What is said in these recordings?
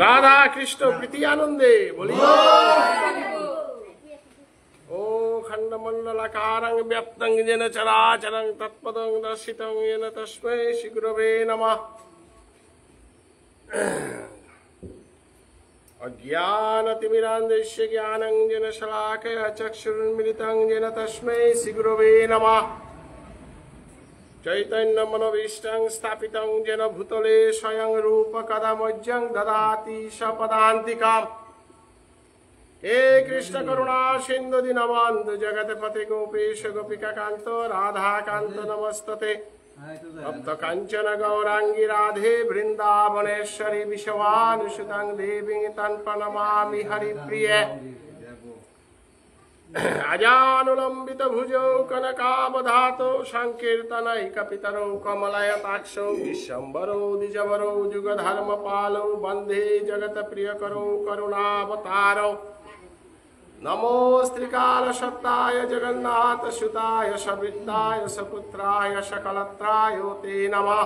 রাধা কৃষ্ণ প্রীতি আনন্দে বলি ও খণ্ডমণ্ডলাকারং ব্যাপ্তং যেন চরাচরং তৎপদং দর্শিতং येन তস্मै শ্রী গুরবে নমঃ। अज्ञानतिमिरान्धस्य ज्ञानं येन शलाकया चक्षुरुन्मिलितं येन तस्मै श्रीगुरवे नमः। चैतन्यमनोभीष्टं स्थापितं येन भूतले स्वयं रूपकदा मह्यं ददाति सपदान्तिकाम्। हे कृष्ण करुणा सिन्धु दीनबन्धु जगत्पते गोपेश गोपिकान्त राधाकान्त नमस्तते। तप्त कांचन गौरांगी राधे वृंदावनेश्वरी विश्वानुसुतं देवी तं प्रणमामि हरिप्रिये। अजानुलंबित भुजौ कनकावधातौ संकीर्तनैकपितरौ कमलयताक्षौ विश्वम्भरौ द्विजवरौ जुगधर्मपालौ वन्दे जगत्प्रियकरौ करुणावतारौ। नमो स्त्रीकालसत्ताय जगन्नाथ सुताय सवृत्ताय सपुत्राय सकलत्राय ते नमः।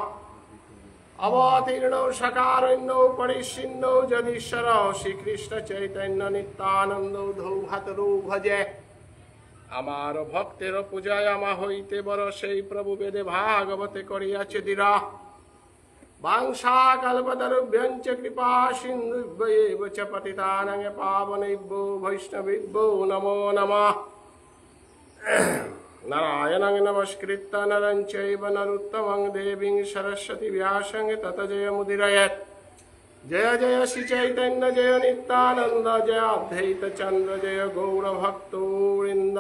अवतीर्णौ सकारण्यौ परिच्छिन्नौ जगदीश्वरौ श्रीकृष्ण चैतन्य नित्यानन्दौ धौहातरौ भजे। আমার ভক্তের পূজায় আমা হইতে বড় সেই প্রভু বেদে ভাগবতে করিয়াছে দিরা। বাংশা কল্পতরুভ্যঞ্চ কৃপা সিন্ধুভ্যেব চ পতিতানাং পাবনেভ্যো বৈষ্ণবেভ্যো নমো নমঃ। নারায়ণং নমস্কৃত্য নরং চৈব নরোত্তমং দেবীং সরস্বতী ব্যাসং তত জয়মুদীরয়েৎ। জয় জয় শ্রী চৈতন্য জয় নিত্যানন্দ জয় অদ্বৈত চন্দ্র জয় গৌরভক্তবৃন্দ।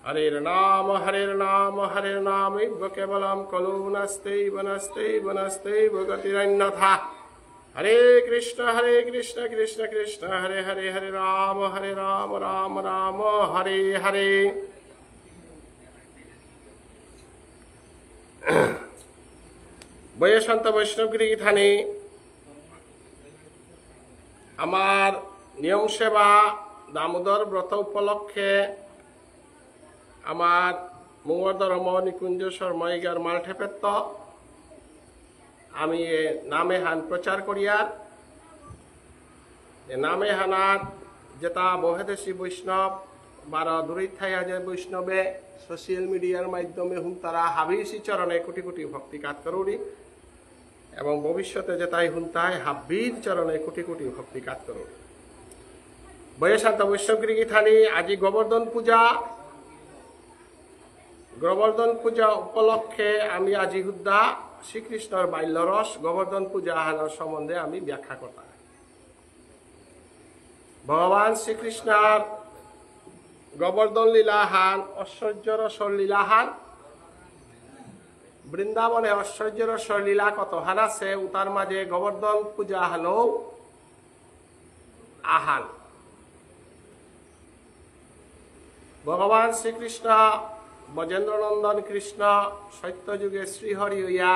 हरेर नाम हरेर नाम केवलम कलु नस्तैव नस्तैव नस्तैव गतिरन्यथा। हरे कृष्ण कृष्ण कृष्ण हरे हरे हरे राम राम राम हरे हरे। বৈষ্ণব বৈষ্ণবগিরি থানে আমার নিয়ম সেবা দামোদর ব্রত উপলক্ষে আমার মুঙ্গধর্ম নিকুঞ্জেশ্বর ময়গার মালঠেপেত্ত আমি নামে হান প্রচার করিয়ার নামে হানার যেটা বহেদেশী বৈষ্ণব বারা দূরে থাইয়া যে বৈষ্ণবে সোশ্যাল মিডিয়ার মাধ্যমে হুম তারা হাবিষি চরণে কোটি কোটি ভক্তি কাজ করুনি এবং ভবিষ্যতে যেটাই হুন তাই হাবির চরণে কোটি কোটি ভক্তি কাজ করুনি। বৈশান্ত বৈষ্ণবগিরি থানি আজি গোবর্ধন পূজা উপলক্ষে আমি আজি হুদ্দা শ্রীকৃষ্ণর বাল্যরস গোবর্ধন পূজা আহানোর সম্বন্ধে আমি ব্যাখ্যা করতাম। ভগবান শ্রীকৃষ্ণর গোবর্ধন লীলাহান ঐশ্বর্য রসর লীলাহান বৃন্দাবনে ঐশ্বর্য রসর লীলা কত হান আছে তার মাঝে গোবর্ধন পূজা হানো আহান। ভগবান শ্রীকৃষ্ণ ব্রজেন্দ্রনন্দন কৃষ্ণ সত্যযুগে শ্রীহরি হইয়া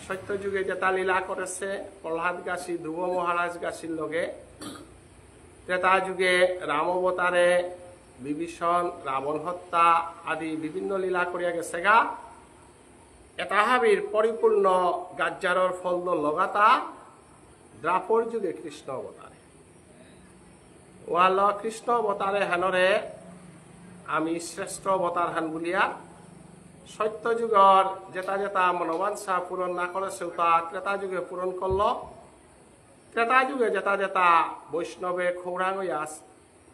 সত্যযুগে যেটা লীলা করেছে প্রহ্লাদ গাছি ধ্রুব মহারাজ গাছির লগে, ত্রেতা যুগে রাম অবতারে বিভীষণ রাবণ হত্যা আদি বিভিন্ন লীলা করিয়া গেছে গা। এটা হাবির পরিপূর্ণ গাজ্জারর ফল লগাতা দ্রাপর যুগে কৃষ্ণ অবতারে ওয়াল কৃষ্ণ অবতারে হানরে আমি শ্রেষ্ঠ অবতার হান বলিয়া সত্য যুগর যেটা যেটা মনোবাঞ্ছা পূরণ না করেছে তা ত্রেতা যুগে পূরণ করল। ত্রেতা যুগে যেটা যেটা বৈষ্ণবে খৌরাং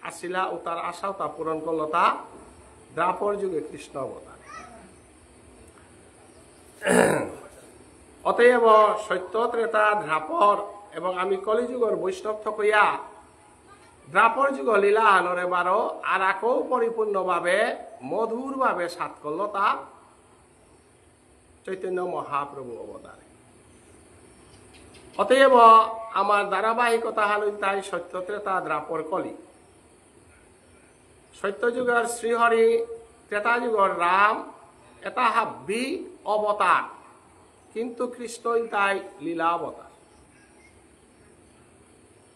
আসিলা ও তার আশাও তা পূরণ করল তা দ্রাপর যুগে কৃষ্ণ অবতার। অতএব সত্য ত্রেতা দ্রাপর এবং আমি কলিযুগর বৈষ্ণব থকইয়া দ্রাপর যুগ লীলা আনরে বারো আর আকো পরিপূর্ণভাবে মধুরভাবে সাত করল তা চৈতন্য মহাপ্রভু অবতারে। অতএব আমার ধারাবাহিকতা হল তাই সত্য ত্রেতা দ্রাপর কলি। সত্যযুগের শ্রীহরি ত্রেতা যুগর রাম এটা হাব্বি অবতার কিন্তু কৃষ্ণ তাই লীলা অবতার।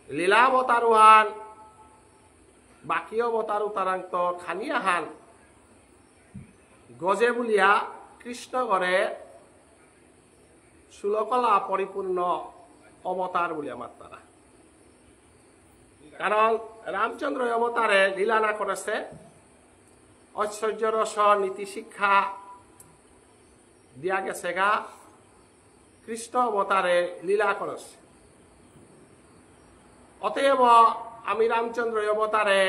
লীলা অবতার হান বাকি অবতার উতারান্ত খানিয়া হান গজে বলিয়া কৃষ্ণ করে ষোলকলা পরিপূর্ণ অবতার বলে আমার তারা। কারণ রামচন্দ্র অবতারে লীলানা করেছে, ঐশ্বর্য রস নীতি শিক্ষা দিয়া গেছে গা, কৃষ্ণ অবতারে লীলা করেছে। অতএব আমি রামচন্দ্র অবতারে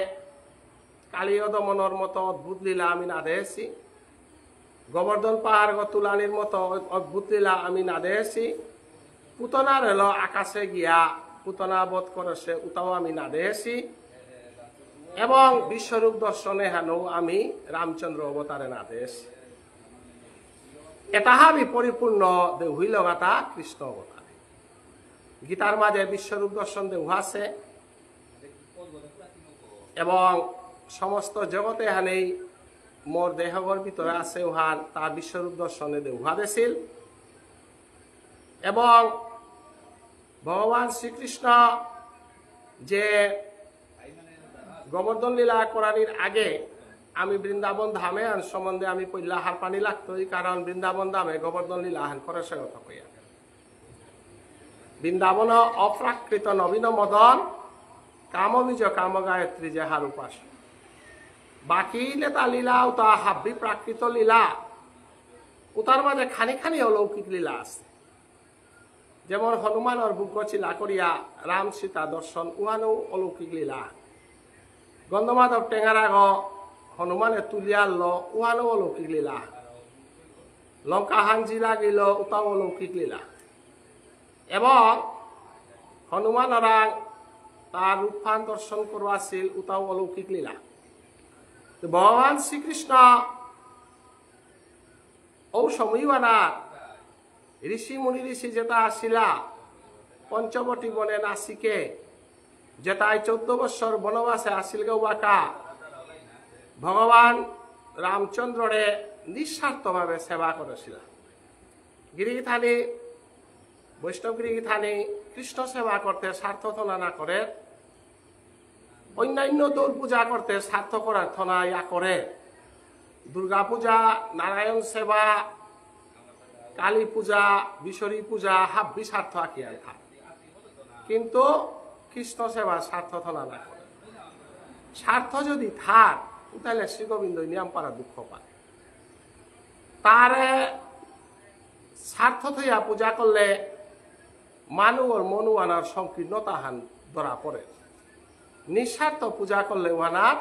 কালীয় দমনের মতো অদ্ভুত লীলা আমি না দেখেছি, গোবর্ধন পাহাড় তুলানির মতো অদ্ভুত লীলা আমি না দেখেছি, পুতনা রেল আকাশে গিয়া পুতনা বধ করেছে উতাও আমি না দেখেছি, এবং বিশ্বরূপ দর্শনে হেনও আমি রামচন্দ্র অবতারে না দেখেছি। এটা হাবি পরিপূর্ণ দেউহিল গাতা কৃষ্ণ অবতার। গীতার মাঝে বিশ্বরূপ দর্শন দেউ আছে, এবং সমস্ত জগতে হানেই মোর দেহগর ভিতরে আছে উহান তার বিশ্বরূপ দর্শনে দেউহা দিছিল। এবং ভগবান শ্রীকৃষ্ণ যে গোবর্ধন লীলা করানির আগে আমি বৃন্দাবন ধামে আন সম্বন্ধে আমি পইলা হার পানি লাগতোই, কারণ বৃন্দাবন ধামে গোবর্ধন লীলা হান করে সে কথা কইয়া। বৃন্দাবন অপ্রাকৃত নবীন মদন কামবীজ কাম গায়ত্রী যে হার উপাস। বাকি লেতা লীলা উতা হাব্বি প্রাকৃত লীলা, উতার মাঝে খানি খানি অলৌকিক লীলা আছে। যেমন হনুমানের বুগ্য চিলা করিয়া রাম সীতা দর্শন, উহানো অলৌকিক লীলা। গন্ধমাধব টেঙারাগ হনুমানে তুলিয়া ল, উহানো অলৌকিক লীলা। লঙ্কা হাঞ্জি লাগিল, উতাও অলৌকিক লীলা। এবং হনুমানরা তার রূপফান দর্শন করবাছিল, উতাও অলৌকিক লীলা। ভগবান শ্রীকৃষ্ণ ও সময়বানা ঋষি মুনি ঋষি যেটা আসিলা পঞ্চবটী বনে নাসিকে, যেটাই 14 বৎসর বনবাসে আসিল গৌবাকা, ভগবান রামচন্দ্ররে নিঃস্বার্থভাবে সেবা করেছিল। গিরিগিথানি বৈষ্ণব গিরিগিথানি কৃষ্ণ সেবা করতে স্বার্থ থনা না করে, অন্যান্য দৌল পূজা করতে স্বার্থ করার থনা ইয়া করে। দুর্গা পূজা, নারায়ণ সেবা, কালী পূজা, বিশ্বরী পূজা হাব্বি স্বার্থ আঁকিয়া থাক, কিন্তু কৃষ্ণ সেবা স্বার্থ থনা না করে। স্বার্থ যদি থাক তাহলে শ্রী গোবিন্দ নিয়ম পারা দুঃখ পায়। তারে স্বার্থ থইয়া পূজা করলে মানুষ মনু আনার সংকীর্ণতা হান ধরা পড়ে। নিঃস্বার্থ পূজা করলে ওয়ানার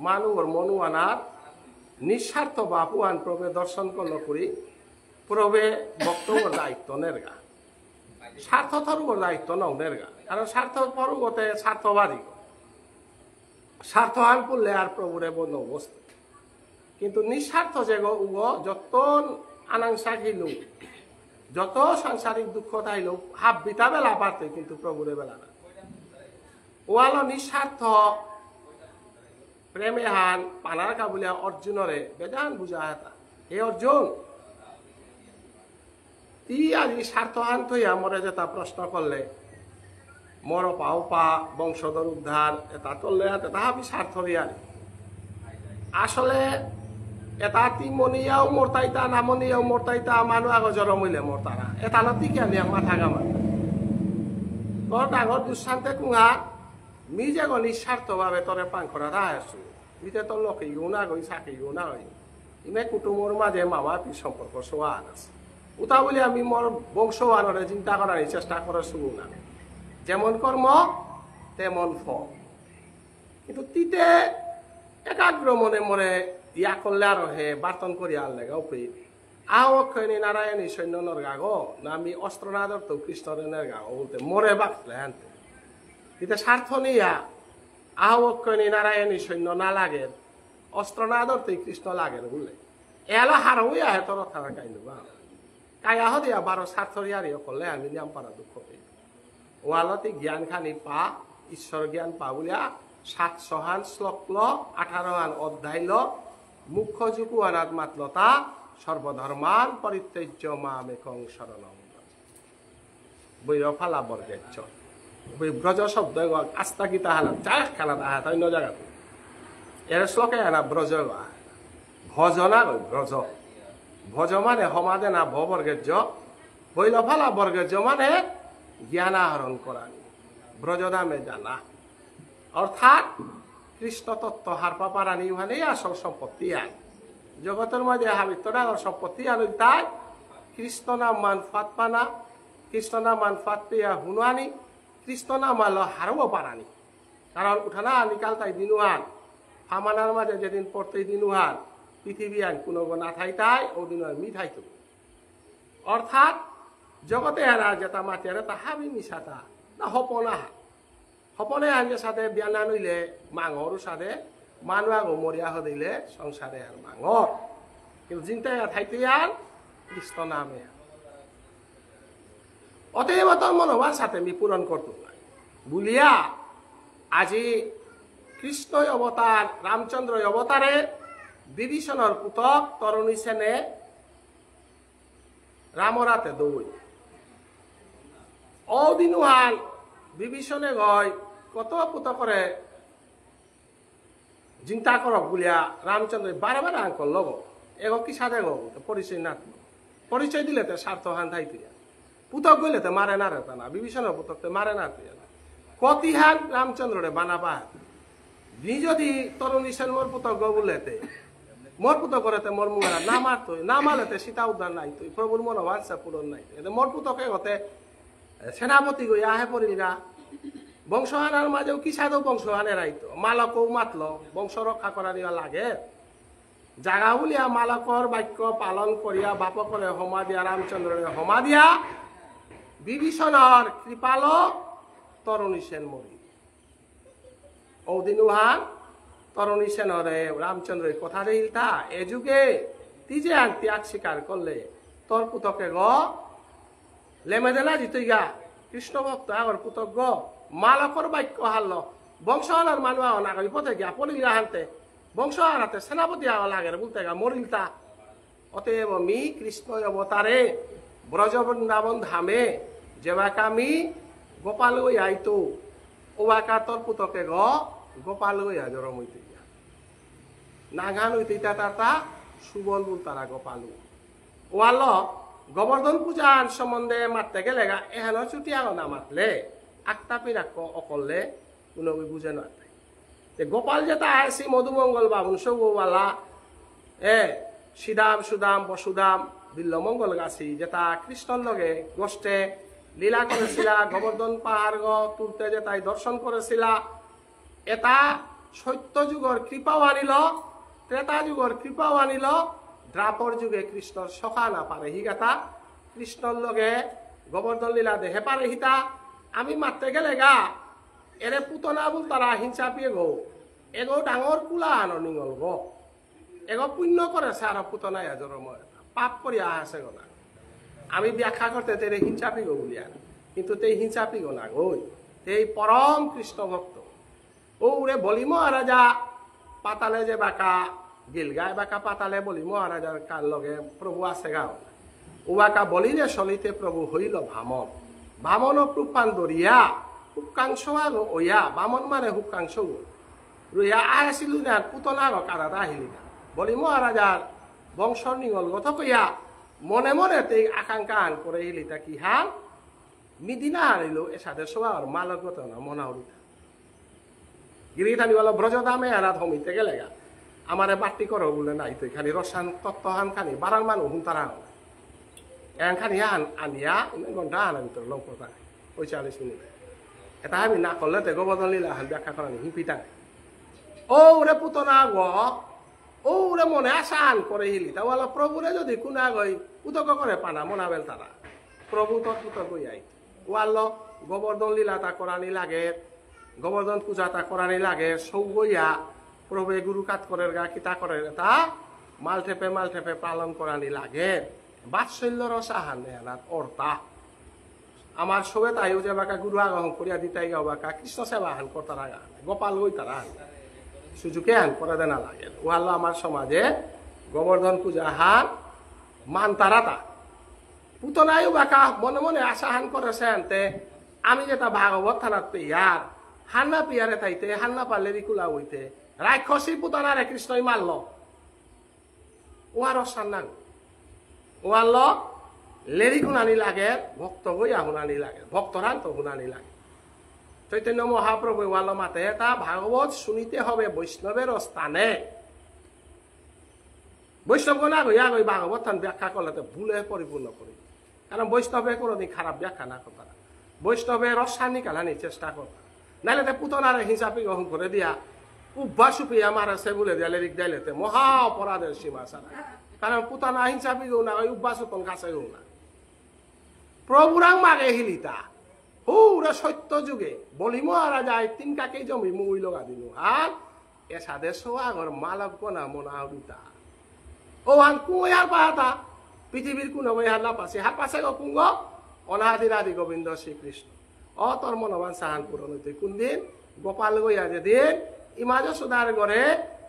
মানুষ মনু আনার নিঃস্বার্থ বাপুয়ান প্রভে দর্শন করল করি প্রভে বক্তব্য দায়িত্ব নেরগা, স্বার্থ থরুগর দায়িত্ব নও নেরগা। কারণ স্বার্থ পরগতে স্বার্থবাদী স্বার্থহান করলে আর প্রভুরে বন্ধ বস্তু। কিন্তু নিঃস্বার্থ যে উগ যত আনাংসা গিলু, যত সাংসারিক দুঃখ তাইল হাফ বিতা বেলা পারতে, কিন্তু প্রভুরে বেলা না। ওয়ালো নিঃস্বার্থ প্রেমে হান পানার কাবুলিয়া অর্জুনরে বেজান বুঝা হাতা। হে অর্জুন, তি আজি স্বার্থহান থইয়া মরে যেটা প্রশ্ন করলে মর পাও পা বংশধর উদ্ধার এটা করলে তাহাবি স্বার্থ দিয়ারি। আসলে এটা তি মনিয়াও মরতাইতা না মনিয়াও মরতাইতা মানুষ আগ জরম হইলে মরতারা এটা নতি কেন মাথা গামা তোর ডাঙর দুঃশান্তে কুঙা মি যে নিঃস্বার্থ ভাবে তোরে পান করা আছো মিতে তোর লোকে ইউ না গই চাকরি ইউ না হই ইমে কুটুমর মাঝে মামা পি সম্পর্ক সোয়ান আছে উতা বলে আমি মোর বংশওয়ানরে চিন্তা করার চেষ্টা করে শুরু না। যেমন কর্ম তেমন ফল। কিন্তু তিতে একাগ্র মনে মনে ইয়া করলে আর হে বার্তন করি আর লেগা উপে আহনি নারায়ণী সৈন্য নরগা গো না আমি অস্ত্র না ধরতো কৃষ্ণরের গা বলতে মরে বাঁচলে হ্যানতে তিতে স্বার্থ নিয়া আহনি নারায়ণী সৈন্য না লাগে অস্ত্র না ধরতেই কৃষ্ণ লাগে বললে এলা হার হইয়া হে তোর থাকা কাইলু বা কায়া হদিয়া 12 স্বার্থ ইয়ারিও করলে আমি নিয়াম পারা দুঃখ পেয়ে ওয়ালতে জ্ঞান খানি পা ঈশ্বর জ্ঞান পা বলিয়া 700 শ্লোক 18 অধ্যায় মুখ্য যুগু অনাথ মাতলতা সর্বধর্মান পরিত্যজ্য মামেকং শরণং বৈরফালা বর্গেচ্ছ বৈ ব্রজ শব্দ আস্তা গীতা হালা চাক খেলা তাহা অন্য জায়গা এর শ্লোকে আনা ব্রজ ভজনা ব্রজ ভজ মানে সমাদে না ভবর্গের্য বৈলফালা বর্গের্য মানে জ্ঞান আহরণ করানি ব্রজদামে জানা অর্থাৎ কৃষ্ণ তত্ত্ব হারপা পারানি মানে আসল সম্পত্তি আন জগতের মধ্যে হাবিত্তরা সম্পত্তি আন তাই কৃষ্ণ নাম মানফাত পানা কৃষ্ণ নাম মানফাত পেয়া হুনানি কৃষ্ণ নাম মালো হারব পারানি কারণ উঠানা নিকাল তাই দিনুহান ফামানার মাঝে যেদিন পড়তে দিনুহান পৃথিবী আন কোনো না থাই তাই ও দিন মিঠাই তো অর্থাৎ জগতে হারা যেটা মাতিয়ারে তা হাবি মিশাতা না হপনা হপনে আনজে সাথে বিয়ানা নইলে মাঙর সাথে মানুষ আগো মরিয়া হদিলে সংসারে আর মাঙর কিন্তু জিনটাই থাইতে আর কৃষ্ণ নামে অতএব তোর মনোভার সাথে মি পূরণ করতো না বুলিয়া আজি কৃষ্ণ অবতার রামচন্দ্র অবতারে বিভীষণর পুতক তরুণী সেনে রামরাতে দৌড় অদিনুহান বিভীষণে গয় কত পুত করে চিন্তা করক বুলিয়া রামচন্দ্র বারে বারে আঙ্কল লগ এগো কি সাথে গো পরিচয় না পরিচয় দিলে তো স্বার্থ হান থাই তুই পুতক গইলে তো মারে না রে না বিভীষণের পুতক তো মারে না তুই কতিহান রামচন্দ্রে বানাবা নি যদি তরুণী সেন মোর পুতক গো বলেতে মোর পুতক করেতে মোর মুঙ্গা না মারতো না মারলেতে সীতা উদ্ধার নাই তুই প্রভুর মনোবাঞ্ছা পূরণ নাই মোর পুতকে হতে সেনাপতি গই আহে পড়িলগা বংশহানার মাঝেও কি সাধু বংশহানে রাইতো মালকও মাতল বংশ রক্ষা করা নিয়া লাগে জাগা বলিয়া মালকর বাক্য পালন করিয়া বাপকরে হমা দিয়া রামচন্দ্রের হমা দিয়া বিভীষণর কৃপালক তরুণী সেন মরি ঔদিনুহান তরুণী সেনরে রামচন্দ্রের কথা দিলতা এ যুগে তি যে আন ত্যাগ স্বীকার করলে তোর পুতকে গ লেমে দেনা জিতই গা কৃষ্ণ ভক্ত আগর পুতক গ মালকর বাক্য হারল বংশহানার মানুষ নাগরি পথে গিয়া পলিগা হানতে বংশহারাতে সেনাপতি আওয়া লাগে বলতে গা মরিলতা অতএব মি কৃষ্ণ অবতারে ব্রজ বৃন্দাবন ধামে যেবাকা মি গোপাল ওই আইতো ওবাকা তোর পুতকে গ গোপাল ওই আজরম হইতে গিয়া নাগান হইতে তাতা সুবল বল তারা গোপাল ওয়াল গোবর্ধন পূজার সম্বন্ধে মারতে গেলে গা এহেন ছুটি আগো না মাতলে আক্তা পিরাক অকললে কোনো বুঝে না গোপাল যেটা আসি মধুমঙ্গল বাবুন সৌবালা শ্রীদাম সুদাম বসুদাম বিল্লমঙ্গল গাছি যেটা কৃষ্ণর লগে গোষ্ঠে লীলা করেছিলা গোবর্ধন পাহাড় তুলতে যে তাই দর্শন করেছিলা এটা সত্য যুগর কৃপাও আনিল ত্রেতা যুগর কৃপাও আনিল দ্রাপর যুগে কৃষ্ণর সখা না পারে হিগাতা কৃষ্ণর লগে গোবর্ধন লীলা দেহে পারে হিতা আমি মারতে গেলে গা এরে পুতনা বল তারা হিংসা পিয়ে গো এগো ডাঙর কুলা আনো নিঙল গো এগো পুণ্য করেছে আর পুতনাই আজর পাপ করিয়া আছে গো না আমি ব্যাখ্যা করতে তেরে হিংসা পিগো বলিয়া কিন্তু তেই হিংসা পিগো না গই এই পরম কৃষ্ণ ভক্ত ও রে বলি মহারাজা পাতালে যে বাঁকা গিলগায় বাঁকা পাতালে বলি মহারাজার কার লগে প্রভু আছে গাও ও বাঁকা বলিলে চলিতে প্রভু হইল ভামন বামন প্রূপান দরিয়া হুকাংশ ওয়া বামন মানে হুকাংশ রইয়া আসিল না পুতনা কারাদা আহিলি না বলি মহারাজার বংশর নিগল গত কইয়া মনে মনে তেই আকাঙ্ক্ষা আন করে হিলিতা কি হাল মিদিনা আনিল এ সাথে সবার মালক গত না মনা উড়িতা গিরিটানি বলো ব্রজদামে এরা ধমিতে গেলে গা আমারে বাট্টি করো বলে নাই তুই খালি রসান তত্ত্বহান খানি বারাং মানুষ হুঁতারা এখানি আন আনিয়া ঘন্টা আনার ভিতরে লঙ্কা 45 মিনিট এটা আমি না করলে তো গোবর্ধন লীলা ব্যাখ্যা করা হিপিটা ও রে পুতনা গ ও রে মনে আসান করে হিলি তা বলো প্রভুরে যদি কুনা গই উদক করে পানা মনাবেল তারা প্রভু তো পুতক গই আই ওয়াল গোবর্ধন লীলা তা করানি লাগে গোবর্ধন পূজা তা করানি লাগে সৌ গইয়া প্রভু গুরু কাত করে গা কিতা করে তা মাল ঠেপে পালন করানি লাগে বাৎসল্য রসাহান অর্তা আমার সবে তাই যে বাকা গুরু আগহন করিয়া দিতাই গাও বাকা কৃষ্ণ সেবা হান করতারা গোপাল গই তারা সুযোগে হান করে দেনা লাগে ওয়াল আমার সমাজে গোবর্ধন পূজা হান মান তারা তা পুতনায়ও বাকা মনে মনে আশা হান করেছে আনতে আমি যেটা ভাগবত থানাত পেয়ার হান্না পিয়ারে থাইতে হান্না পারলে রিকুলা হইতে রাক্ষসী পুতনারে কৃষ্ণই মারল ও আর সান্নাং ওয়াল লেরি শুনানি লাগে ভক্ত গইয়া শুনানি লাগে ভক্তরান তো শুনানি লাগে চৈতন্য মহাপ্রভু ওয়াল মাতে তা ভাগবত শুনিতে হবে বৈষ্ণবের স্থানে বৈষ্ণব না গইয়া গই ভাগবত ব্যাখ্যা করলে তো ভুলে পরিপূর্ণ করি কারণ বৈষ্ণবে কোনোদিন খারাপ ব্যাখ্যা না করতে না বৈষ্ণবে রসায়নিক আনানি চেষ্টা করতে নাহলে তো পুতনার হিসাবে গ্রহণ করে দিয়া উভ্যাস সুপিয়া মারাছে বলে দিয়া লেরিক দিলেতে মহা অপরাধের সীমা ছাড়া কারণ পুতনা হিসাবে গো না ওই উভ্যাস উপন কাছে গো না প্রভুরাং মাগে হিলিতা হুরা সত্য যুগে বলি মহারাজায় তিন কাকেই জমি মুই লগা দিনু আর এসাদে সোয়াগর মালব কোনা মনা উদিতা ও আন কুয়ার পাতা পৃথিবীর কোন হাল্লা পাশে হাত পাশে গো কুঙ্গ অনাদির আদি গোবিন্দ শ্রীকৃষ্ণ অ তোর মনবান সাহান পূরণ হইতে কোন দিন গোপাল গইয়া যেদিন ইমাজ সুদার গড়ে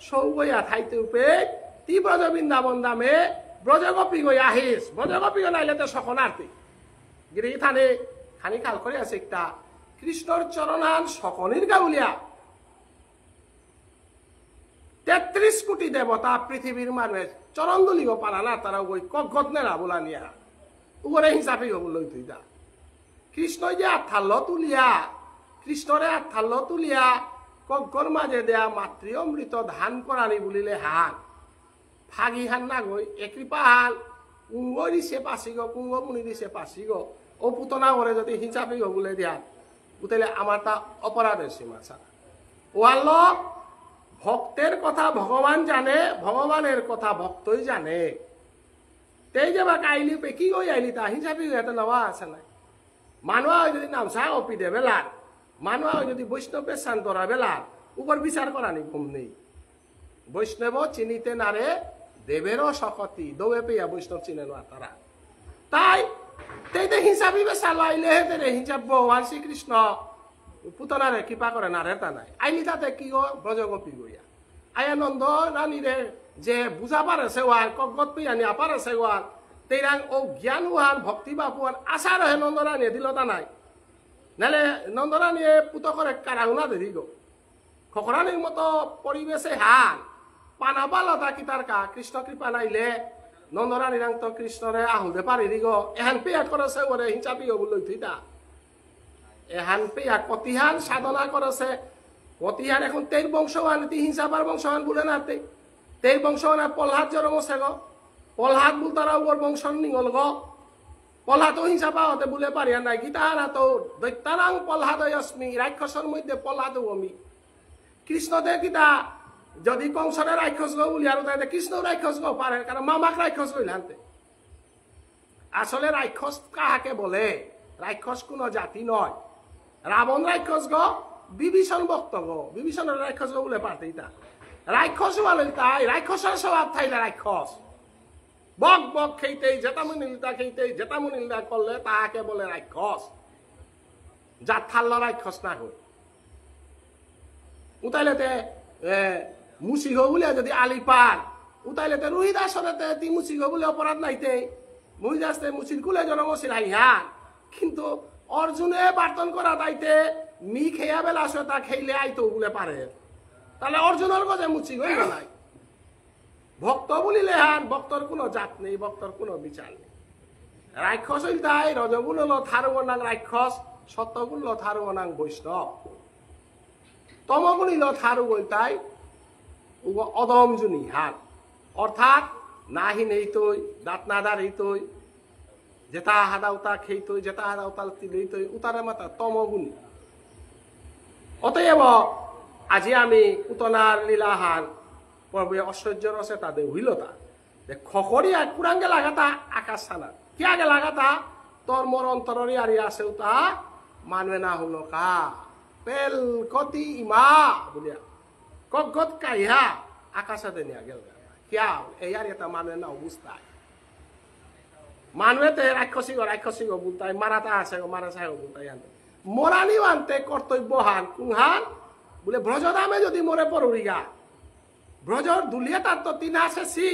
সৌ গইয়া থাইতে উপে তি ব্রজ বৃন্দাবন দামে ব্রজগোপী গইয়া আহিস ব্রজগোপী নাইলে তো সকনার্থী গিরি থানে খানি খাল করে আছে একটা কৃষ্ণর চরণান সকনির গাউলিয়া 33 কোটি দেবতা পৃথিবীর মানুষ চরণ দুলিব পারা না তারা ওই কগত নেরা বলা নিয়া উপরে হিসাবে লই তুই দা কৃষ্ণ যে আঠাল্ল তুলিয়া কৃষ্ণরে আঠাল্ল তুলিয়া কগর মাঝে দেয়া মাতৃ অমৃত ধান করানি বলিলে হান ফাগি হান না গই একৃপা হান কুঙ্গ দিছে পাশি গো কুঙ্গ মুনি দিছে পাশি গো ও পুতনা করে যদি হিসাবে বলে দিয়া বুঝলে আমার তা অপরাধের সীমা ছাড়া ওয়াল ভক্তের কথা ভগবান জানে ভগবানের কথা ভক্তই জানে তেই যে বা আইলি পে কি গই আইলি তা হিসাবে এত নেওয়া আছে না মানুয়া যদি নামসা অপি দে বেলার মানুয়া যদি বৈষ্ণবের শান্তরা বেলার উপর বিচার করা নি ঘুম নেই বৈষ্ণব চিনিতে নারে দেবেরও শকতি দৌড়ে পেয়া বৈষ্ণব চিনে না তারা তাই তেইতে হিসাবি বেসা লাইলে হেতে হিসাব ভগবান শ্রীকৃষ্ণ পুতনারে কৃপা করে না রে তা নাই আইলি তাতে কি গো ব্রজগোপী গইয়া আয়ানন্দ রানীরে যে বুঝা পারেছে ওয়ার কগত পিয়ানি আপারেছে ওয়ার তেইরাং ও জ্ঞান ওয়ান ভক্তি বাপুয়ান আশা রহে নন্দরানী দিল তা নাই নাহলে নন্দরানীয়ে পুত করে কারাগুনা দেরি গো খকরানির মতো পরিবেশে হান পানাবালতা কি তার কা কৃষ্ণ কৃপা নাইলে নন্দরানীরাং তো কৃষ্ণরে আহুদে পারি গো এহান পেয়া করেছে ওরে হিংসাপি বলে থিতা এহান পেয়া কতিহান সাধনা করেছে কতিহান এখন তের বংশবান হিংসাবার বংশবান বলে না তের বংশবান পলহাদ জন্মছে গো পলহাদ বল তারা ওর বংশ নিগল গো পলহাদও হিংসা পাওয়াতে বলে পারিয়া নাই গীতাহারা তো দৈত্যারাং পলহাদয়স্মি রাক্ষসের মধ্যে পলহাদ আমি কৃষ্ণদের গীতা যদি কংসরে রাক্ষস গো বলি আর তাই কৃষ্ণ রাক্ষস গো পারে কারণ মামাক রাক্ষস কইলান্তে আসলে রাক্ষস কাহাকে বলে রাক্ষস কোন জাতি নয় রাবণ রাক্ষস গো বিভীষণ ভক্ত গো বিভীষণের রাক্ষস গো বলে পারতেই তা রাক্ষস বলে তাই রাক্ষসের স্বভাব থাইলে রাক্ষস বক বক খেইতেই জেতামুনিলতা খেইতেই জেতামুনিলতা করলে তাহাকে বলে রাক্ষস যার থাল্ল রাক্ষস না হই উতাইলেতে মুসিগ বলে যদি আলি পার উতাইলেতে রুহিদাসরেতে তি মুসিগ বলে অপরাধ নাইতে মুহিদাসতে মুসির কুলে জনমসির হাইহান কিন্তু অর্জুনে বার্তন করা তাইতে মি খেয়া বেলা তা খেইলে আইতো বলে পারে তাহলে অর্জুনের গজে মুচি গই নাই ভক্ত বলিলে হান ভক্তর কোনো জাত নেই ভক্তর কোনো বিচার নেই রাক্ষস হইল তাই রজগুণ হলো থারুবনাং রাক্ষস সত্যগুণ হলো থারুবনাং বৈষ্ণব তমগুণ হইল থারু গই তাই অদম জুনি হান অর্থাৎ নাহি নেই তৈ দাঁত না দাঁড়ি তৈ যেটা হাদাউতা খেইতই যেটা হাদাউতা লইতই উতারে মাতা তমগুণী অতএব আজি আমি পুতনার লীলাহান পর্বে ঐশ্বর্য রসে তাদের হইলতা খকরিয়া কুরাঙ্গে লাগাতা আকাশ সানা কি আগে লাগাতা তোর মোর অন্তরী আরি আছে তা মানবে না হলো কা পেল কতি ইমা বলিয়া কগত কাইহা আকাশাতে নিয়া গেল কিয়া এই আর এটা মানবে না অবস্থায় মানবেতে রাক্ষসী গো বুলতাই মারাতা আছে গো মারা চাই বুলতাই আনতে মরানি আনতে কর্তব্য হান কুহান বলে ব্রজদামে যদি মরে পড়ুরিগা ব্রজর দুলিয়া তার তো তিন আসেছি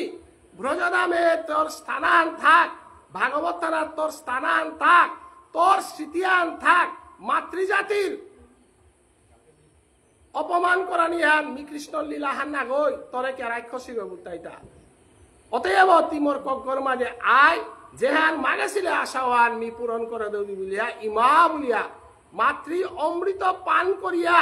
ব্রজদামে তোর স্থানান থাক ভাগবত থানার তোর স্থানান থাক তোর স্মৃতিয়ান থাক মাতৃজাতির অপমান করা নিহান মি কৃষ্ণ লীলাহান না গই তরে কে রাক্ষসী গো বুলতাইটা অতএব তিমর কগ্গর মাঝে আয় যেহান মাগেছিলে আশাওয়ান মি পূরণ করে দেবি বলিয়া ইমা বলিয়া মাতৃ অমৃত পান করিয়া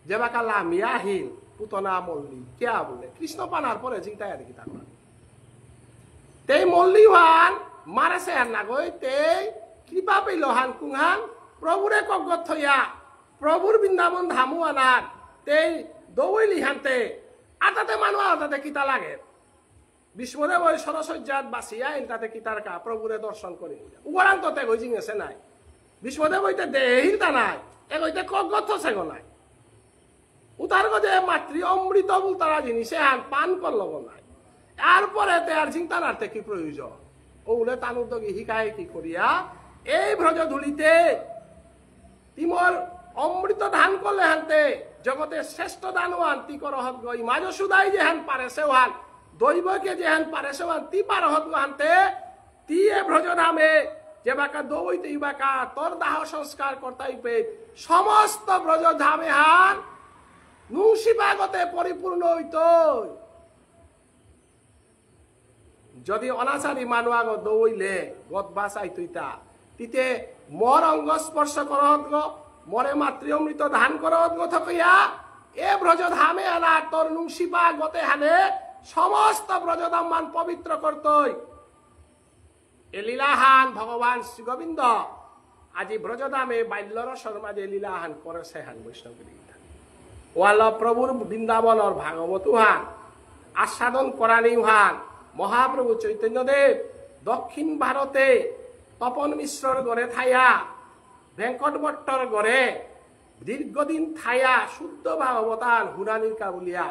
যেবাকা লামিয়াহীন পুতনা মল্লি কেয়া বলে কৃষ্ণ পানার পরে চিন্তায় আর কি তার তেই মল্লিহান মারেছে হান নাগৈ তেই কৃপা পেল হান কুংহান প্রভুরে কগত থইয়া প্রভুর বৃন্দাবন ধামু আনার তেই দৌড়লি হানতে আতাতে মানুষ আতাতে কিতা লাগে বিষ্ণুরে ওই সরসজ্জাত বাঁচিয়া তাতে কিতার কা প্রভুরে দর্শন করি উগরান্ততে গই জিঙেছে নাই বিষ্ণুদেব ওইতে দেহির তা নাই এ ওইতে কগত সেগো নাই উতার গজে মাতৃ অমৃত বল তারা জিনিসে হান পান করল নাই এরপরে আর চিন্তা নাতে কি প্রয়োজন ওগুলো তানুদ্যোগী শিকায় কি করিয়া এই ব্রজ ধুলিতে তিমর অমৃত ধান করলে হানতে জগতের শ্রেষ্ঠ দানওয়ান তি করহত গই মাঝ সুদাই যে হান পারে সেওয়ান দৈবকে যে হান পারে সেওয়ান তি পারহত হানতে তি এ ব্রজ ধামে যে বাকা দৌইতে বাকা তোর দাহ সংস্কার করতাই পে সমস্ত ব্রজ ধামে হান নুংশিবাগতে পরিপূর্ণ হইত যদি অনাচারী মানুষ আগ দৌইলে গত বাসাই তুইতা তিতে মর অঙ্গ স্পর্শ করত গো মরে মাতৃ অমৃত ধান করত গো থকইয়া এ ব্রজ ধামে আনা তোর নুংশিপা গতে হানে সমস্ত ব্রজধাম মান পবিত্র করতই এ লীলাহান ভগবান শ্রী গোবিন্দ আজি ব্রজধামে বাল্যরসর মাঝে লীলাহান করেছে হান বৈষ্ণব ওয়াল প্রভুর বৃন্দাবনের ভাগবত হান আস্বাদন করানি হান মহাপ্রভু চৈতন্যদেব দক্ষিণ ভারতে তপন মিশ্রর গড়ে থাইয়া ভেঙ্কট ভট্টর গড়ে দীর্ঘদিন থাইয়া শুদ্ধ ভাগবতান হুনানির কাবুলিয়া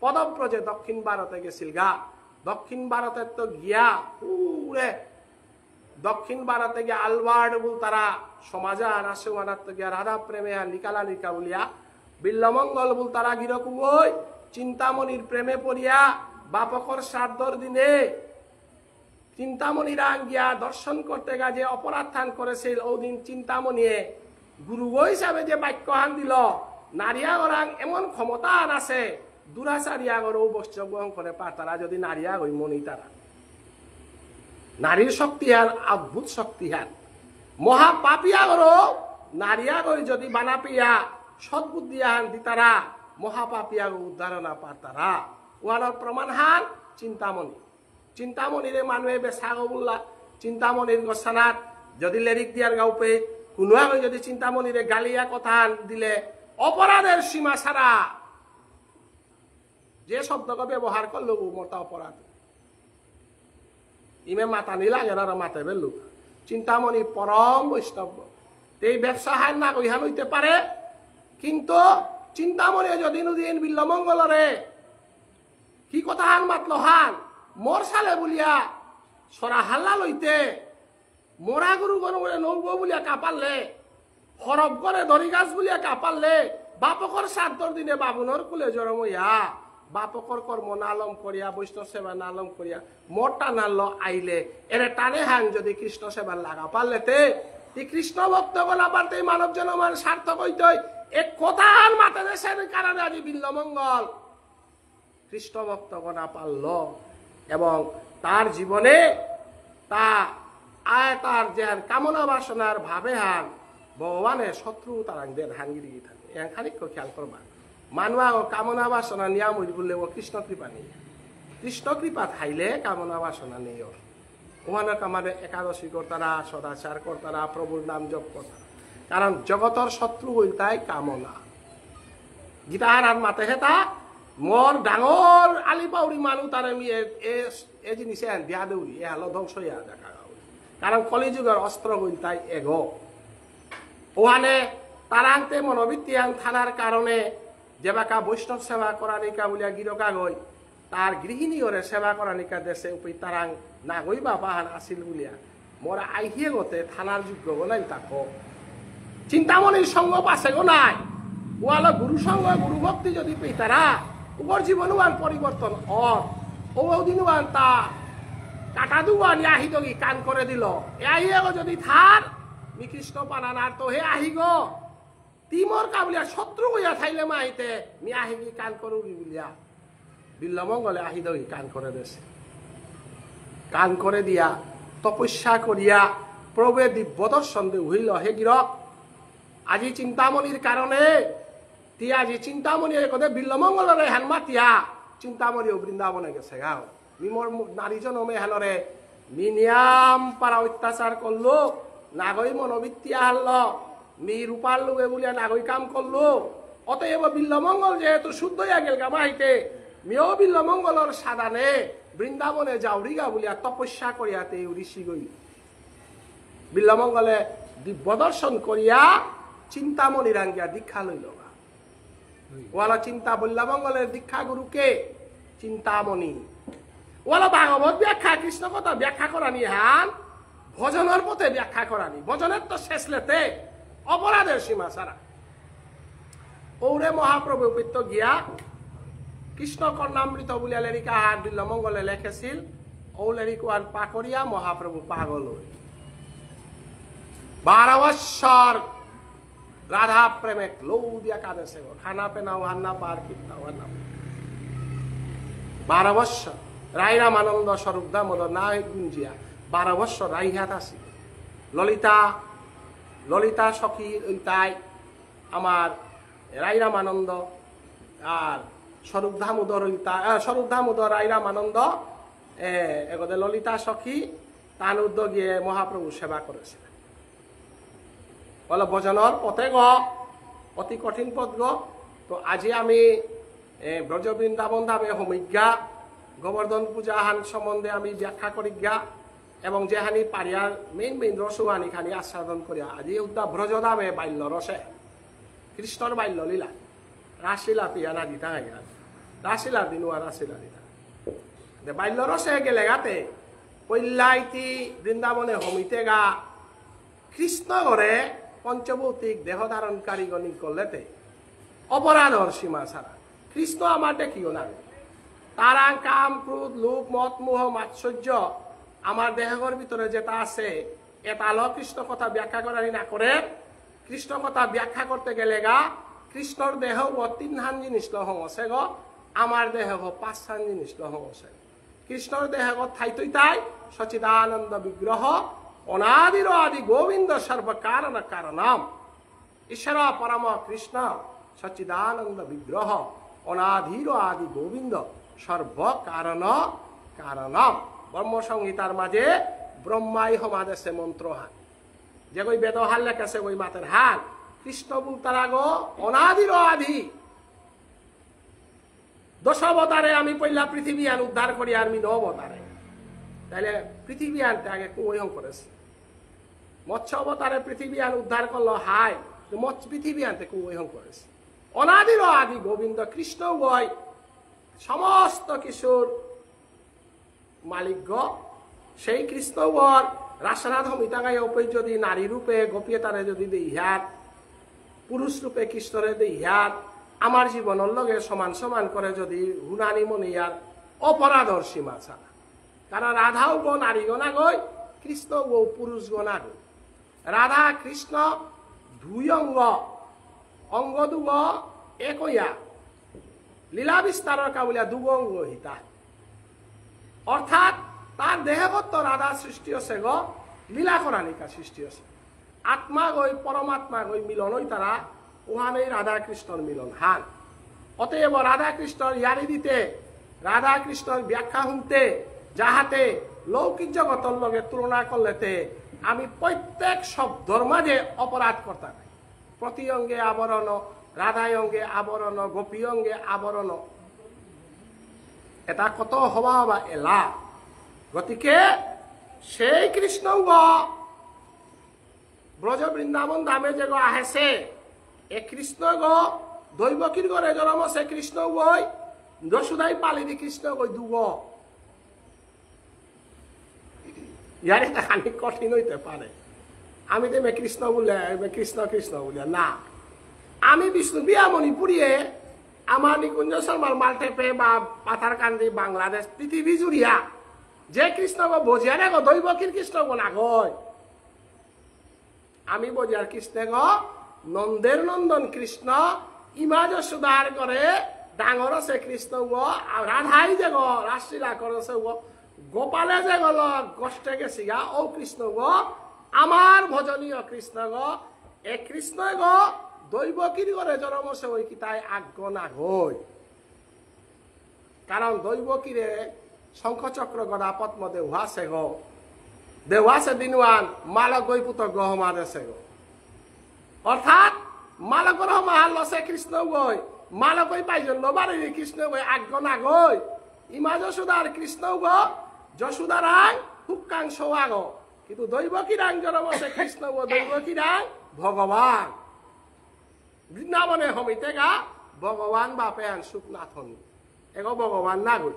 পদব্রজে দক্ষিণ ভারতে গেছিল গা দক্ষিণ ভারতের তো গিয়া পুরে দক্ষিণ ভারতে গিয়া আলবার্ট বল তারা সমাজান আসমানাত গিয়া রাধা প্রেমে নিকালা নিকা বলিয়া বিল্লমঙ্গল বল তারা গিরকম ওই চিন্তামণির প্রেমে পড়িয়া বাপকর শ্রাদ্ধর দিনে চিন্তামণিরা গিয়া দর্শন করতে গা যে অপরাধ থান করেছিল ওদিন চিন্তামণিয়ে গুরু হিসাবে যে বাক্যহান দিল নারিয়া গরাং এমন ক্ষমতা আছে দুরাচারিয়া গরও বৈষ্ণব গ্রহণ করে পা তারা যদি নারিয়া গই মনি তারা নারীর শক্তি হান অদ্ভুত শক্তি হান মহাপাপিয়া গরও নারিয়া গই যদি বানাপিয়া সদ্বুদ্ধি হান দিতারা মহাপাপিয়া উদ্ধারণা পা তারা ওয়ানোর প্রমাণ হান চিন্তামণি চিন্তামণিরে মানুষে বেচা গবুল্লা চিন্তামণির গোসানাত যদি লেরিক দিয়ার গাউপে কোনো যদি চিন্তামণিরে গালিয়া কথা দিলে অপরাধের সীমা ছাড়া যে শব্দকে ব্যবহার করলো মোটা অপরাধ ইমে মাতা নিলাগে না মাতে বেলু চিন্তামণি পরম বৈষ্ণব এই ব্যবসা হান না কইহান হইতে পারে কিন্তু চিন্তামণি যদি নদিন বিল্লমঙ্গলরে কি কথা হান মাতলো হান মোর সালে বলিয়া সরা হাল্লা লইতে মোরা গুরু গণে নৌব বলিয়া কাপারলে হরব করে ধরি গাছ বলিয়া কাপারলে বাপকর শ্রাদ্ধর দিনে বাবুনর কুলে জরমইয়া বাপকর কর্ম নালম করিয়া বৈষ্ণব সেবা নালম করিয়া মোরটা নাল আইলে এরে টানে হান যদি কৃষ্ণ সেবা লাগা পারলে তে কৃষ্ণ ভক্ত গলা পারতে মানব জনমান সার্থক হইত এক কথা হান মাতে দেশের কারণে আজি বিল্লমঙ্গল কৃষ্ণ ভক্ত গণা পারল এবং তার জীবনে তা তার যে কামনা বাসনার ভাবে হান ভগবানের শত্রু তারাংদের হাঙ্গিরি থাকে খানিক খেয়াল করবা মানুষ কামনা বাসনা নিয়া মরি বললে ও কৃষ্ণ কৃপা নেই কৃষ্ণ কৃপা থাইলে কামনা বাসনা নেই ওর ওখানে আমাদের একাদশী কর্তারা সদাচার কর্তারা প্রভুর নাম জপ কর্তারা কারণ জগতর শত্রু হইল তাই কামনা গীতার আর মাতে হেতা মোর ডাঙর আলিপাউরি মানুষ তার আমি এ জিনিসে দিয়া দেউরি এ হালো ধ্বংস হইয়া দেখা কারণ কলিযুগের অস্ত্র হইল তাই এগ ওখানে তারান্তে মনোবৃত্তি থানার কারণে যেবাকা বৈষ্ণব সেবা করানিকা বলিয়া গিরকা গই তার গৃহিণী ওরে সেবা করানিকা দেশে উপি তারাং না গইবা বাহান আসিল বলিয়া মোরা আইহিয়ে গতে থানার যোগ্য গো নাই তাকো চিন্তামণির সঙ্গ পাশে গো নাই ওয়ালো গুরু সঙ্গ গুরু ভক্তি যদি পেই তারা উপর জীবনওয়ান পরিবর্তন ও দিনওয়ান তা কাটা দুয়ান আহি দগি কান করে দিল এ আহিয়ে গো যদি থার মি কৃষ্ণ পানানার তো হে আহি গো তিমর কাবলিয়া শত্রু হইয়া থাইলে মাইতে মি আহি কান করুবি বলিয়া বিল্লমঙ্গলে আহি দগি কান করে দেশে গান করে দিয়া তপস্যা করিয়া প্রভে দিব্য দর্শন দে হইল হে গিরক আজি চিন্তামণির কারণে তি আজি চিন্তামণির কথা বিল্লমঙ্গলরে হেন মাতিয়া চিন্তামণি বৃন্দাবনে গেছে গাও মিমর নারী জনমে হেনরে মি নিয়াম পারা অত্যাচার করলো নাগই মনোবৃত্তি আহল মি রূপার লোকে বলিয়া নাগই কাম করলো অতএব বিল্লমঙ্গল যেহেতু শুদ্ধ হইয়া গেল গামাইতে মিও বিল্লমঙ্গলর সাদানে বৃন্দাবনে যাওরিগা বলিয়া তপস্যা করিয়াতে ঋষি গই বিল্লমঙ্গলে দিব্য দর্শন করিয়া চিন্তামণি রাঙ্গিয়া দীক্ষা লইল ওয়ালা চিন্তা বিল্লমঙ্গলের দীক্ষা গুরুকে চিন্তামণি ওয়ালা ভাগবত ব্যাখ্যা কৃষ্ণ কথা ব্যাখ্যা করানি হান ভজনের পথে ব্যাখ্যা করানি ভজনের তো শেষ লেতে অপরাধের সীমা ছাড়া ওরে মহাপ্রভু পিত্ত গিয়া কৃষ্ণ কর্ণামৃত বলিয়া লেরিকা হাত বিল্লমঙ্গলে লেখেছিল ও লেরিকান পাকরিয়া মহাপ্রভু পাগল হই 12 বৎসর রাধা প্রেমে লৌ দিয়া কাঁদেছে খানা পেনাও হান্না পার কিতাও হান্না 12 বৎসর রাইরাম আনন্দ স্বরূপ দামোদর না গুঞ্জিয়া 12 বৎসর রাইহাত আসি ললিতা ললিতা সখী তাই আমার রাইরাম আনন্দ আর স্বরূপ দামোদর রাইরাম আনন্দ এগোদে ললিতা সখী তান উদ্যোগিয়ে মহাপ্রভু সেবা করেছিলেন বলে ভজনের পথে গ অতি কঠিন পথ গ তো আজি আমি ব্রজ বৃন্দাবন ধামে হমিজ্ঞা গোবর্ধন পূজা হান সম্বন্ধে আমি ব্যাখ্যা করিজ্ঞা এবং যেহানি পারিয়ার মেইন রসুহানি খানি আস্বাদন করিয়া আজি উদ্যা ব্রজধামে বাল্য রসে কৃষ্ণর বাল্য লীলা রাসলীলা পিয়া না দিতা গেল রাসলীলা দিনুয়া রাসলীলা দিতা বাল্য রসে গেলে গাতে পৈল্লাইতি বৃন্দাবনে হমিতে গা কৃষ্ণ করে পঞ্চভৌতিক দেহ ধারণকারী গণি করলেতে অপরাধর সীমা ছাড়া কৃষ্ণ আমার দেখিও না তারা কাম ক্রোধ লোভ মত মোহ মাৎসর্য আমার দেহর ভিতরে যেটা আছে এটা আলো কৃষ্ণ কথা ব্যাখ্যা করানি না করে কৃষ্ণ কথা ব্যাখ্যা করতে গেলে গা কৃষ্ণর দেহ 3 হান জিনিস লহং আছে গ আমার দেহ 5 হান জিনিস লহং আছে কৃষ্ণর দেহ থাইতই তাই সচিদানন্দ বিগ্রহ অনাদির আদি গোবিন্দ সর্বকারণ কারণম ঈশ্বর পরম কৃষ্ণ সচিদানন্দ বিগ্রহ অনাদির আদি গোবিন্দ সর্বকারণ কারণম ব্রহ্মসংহিতার মাঝে ব্রহ্মাই সমাদেশে মন্ত্র হান যে কই বেদ হাল লেখেছে ওই মাতের হাল কৃষ্ণ বুলতারা গো অনাদির আদি 10 অবতারে আমি পয়লা পৃথিবী আন উদ্ধার করি আর 9 অবতারে তাহলে পৃথিবী আনতে আগে কুয়ং করেছে মৎস্য অবতারে পৃথিবী আন উদ্ধার করলো হাই পৃথিবী আনতে কুয়ং করেছে অনাদির আদি গোবিন্দ কৃষ্ণ গয় সমস্ত কিশোর মালিক সেই কৃষ্ণবর রাসনাথ মিতাগাই ওপে যদি নারী রূপে গোপিয়ে তারে যদি দেইহাত পুরুষ রূপে কৃষ্ণরে দেইহাত আমার জীবনের লগে সমান সমান করে যদি হুনানি মনিয়ার অপরাধর সীমা ছাড়া কারণ রাধাও গো নারী গনা গই কৃষ্ণ গো পুরুষ গনা গই রাধা কৃষ্ণ 2 অঙ্গ 2 একইয়া লীলা বিস্তারের কাবুলিয়া 2 অঙ্গ হিতা অর্থাৎ তার দেহগত রাধা সৃষ্টি আছে গ লীলা করানিকা সৃষ্টি আছে আত্মা গই পরমাত্মা গই মিলন হই তারা ওহানেই রাধা কৃষ্ণর মিলন হান অতএব রাধা কৃষ্ণর ইয়ারি দিতে রাধা কৃষ্ণর ব্যাখ্যা শুনতে যাহাতে লৌকিক জগতের লগে তুলনা করলেতে আমি প্রত্যেক শব্দর মাঝে অপরাধ করতাম প্রতি অঙ্গে আবরণ রাধায় অঙ্গে আবরণ গোপী অঙ্গে আবরণ এটা কত হবা হবা এলা গতিকে সেই কৃষ্ণ ব্রজ বৃন্দাবন ধামে যে আহেছে এ কৃষ্ণ দৈবকীর গড়ে জন্ম সে কৃষ্ণ গই যশোদাই পালিদি কৃষ্ণ গই 2 ইয়ার এটা খানিক কঠিন হইতে পারে আমি তো কৃষ্ণ বলে কৃষ্ণ কৃষ্ণ বলে না আমি বিষ্ণু বিয়ামণি পুরিয়ে আমার নিকুঞ্জ শর্মার মালটেপে বা পাথার কান্দি বাংলাদেশ পৃথিবী জুড়িয়া যে কৃষ্ণ বজিয়া রে গো দৈবকীর কৃষ্ণ গো না গয় আমি বজিয়ার কৃষ্ণ গো নন্দের নন্দন কৃষ্ণ ইমা যশোদার করে ডাঙর আছে কৃষ্ণ গো রাধাই যে গো রাসলীলা করছে গো গোপালে যে গল কষ্টে গেছি গা ও কৃষ্ণ গো আমার ভজনীয় কৃষ্ণ গো এ কৃষ্ণ গো দৈব কি করে জনমসে ওই কি তাই আজ্ঞ না গই কারণ দৈব কিরে শঙ্খচক্র গদা পদ্ম দেওয়াছে গো দেওয়াছে দিনওয়ান মালক গই পুত গ্রহ মারেছে গো অর্থাৎ মালক গ্রহ মাহাল লসে কৃষ্ণ গই মালক গই পাইজন নবারে কৃষ্ণ গই আজ্ঞ না গই ইমা যশোদার কৃষ্ণ গো যশোদারাং হুক্কাং সোয়া গো কিন্তু দৈব কিরাং জনমসে কৃষ্ণ গো দৈব কিরাং ভগবান বৃন্দাবনে হমিতে গা ভগবান বাপে আন সুখনাথন এগো ভগবান না গই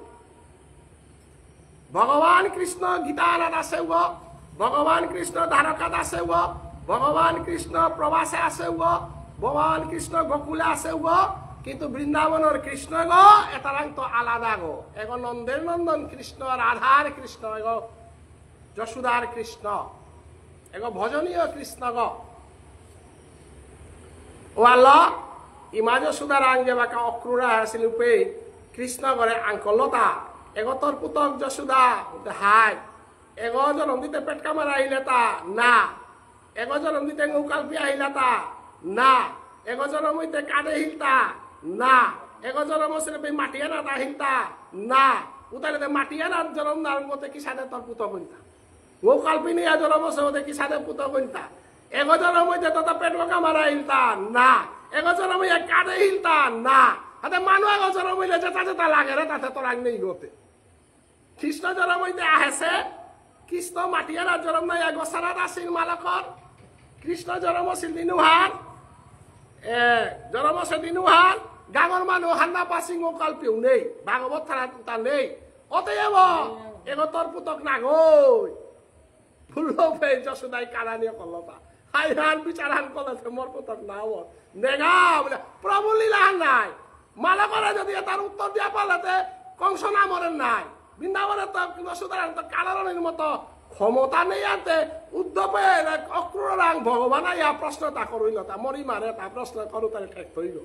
ভগবান কৃষ্ণ গীতানাথ আছে গো ভগবান কৃষ্ণ দ্বারকাত আছে গো ভগবান কৃষ্ণ প্রবাসে আছে গো ভগবান কৃষ্ণ গোকুলে আছে গো কিন্তু বৃন্দাবনের কৃষ্ণ গো এটারাং তো আলাদা গো এগো নন্দের নন্দন কৃষ্ণ রাধার কৃষ্ণ এগো যশোদার কৃষ্ণ এগো ভজনীয় কৃষ্ণ গো ও আল্লাহ ইমা যশোদার আঙ্গে বাকা অক্রুরা আছিল উপে কৃষ্ণ করে আঙ্কলতা এগো তোর পুতক যশোদা হাই এগো জনম দিতে পেট কামার আহিলে তা না এগো জনম দিতে নৌকালপি আহিলা তা না এগো জনম হইতে কাঁদে হিলতা না এগো জনম হচ্ছে মাটিয়ানা তা হিলতা না উতারে মাটিয়ানা জনম না মতে কি সাথে তোর পুতক হইতা নৌকালপি নিয়ে জনম হচ্ছে ওদের কি সাথে পুতক হইতা এগো জনম হইতে তত পেট কামার আহিলতা না এগো জনম হইয়া কাঁদে হিলতা না হাতে মানুষ এগো জনম হইলে যেটা যেটা লাগে রে তাতে তোর আগ নেই গতে কৃষ্ণ জনম হইতে আহেছে কৃষ্ণ মাটিয়ানা জনম নাই গোসারাত আসিল মালকর কৃষ্ণ জনম আছিল দিনুহান জনম আছে দিনুহান গাঙর মানুষ হান্না পাসিং ও কালপিও নেই ভাগবত থানা তা নেই অতএব এগো তোর পুতক না গই ফুল্ল ফে যশোদাই কারানিয়া কলতা হাই হান বিচারান কলতে মোর পুতক না ও নেগা বলে প্রভু লীলা নাই মালকরা যদি তার উত্তর দিয়া পালাতে কংস না মরেন নাই বৃন্দাবনে তো যশোদার তো কালারণের মতো ক্ষমতা নেই আনতে উদ্ধবে অক্রুরাং ভগবান ইয়া প্রশ্নটা করইল তা মরি মারে তা প্রশ্ন করু তার ঠেক হইল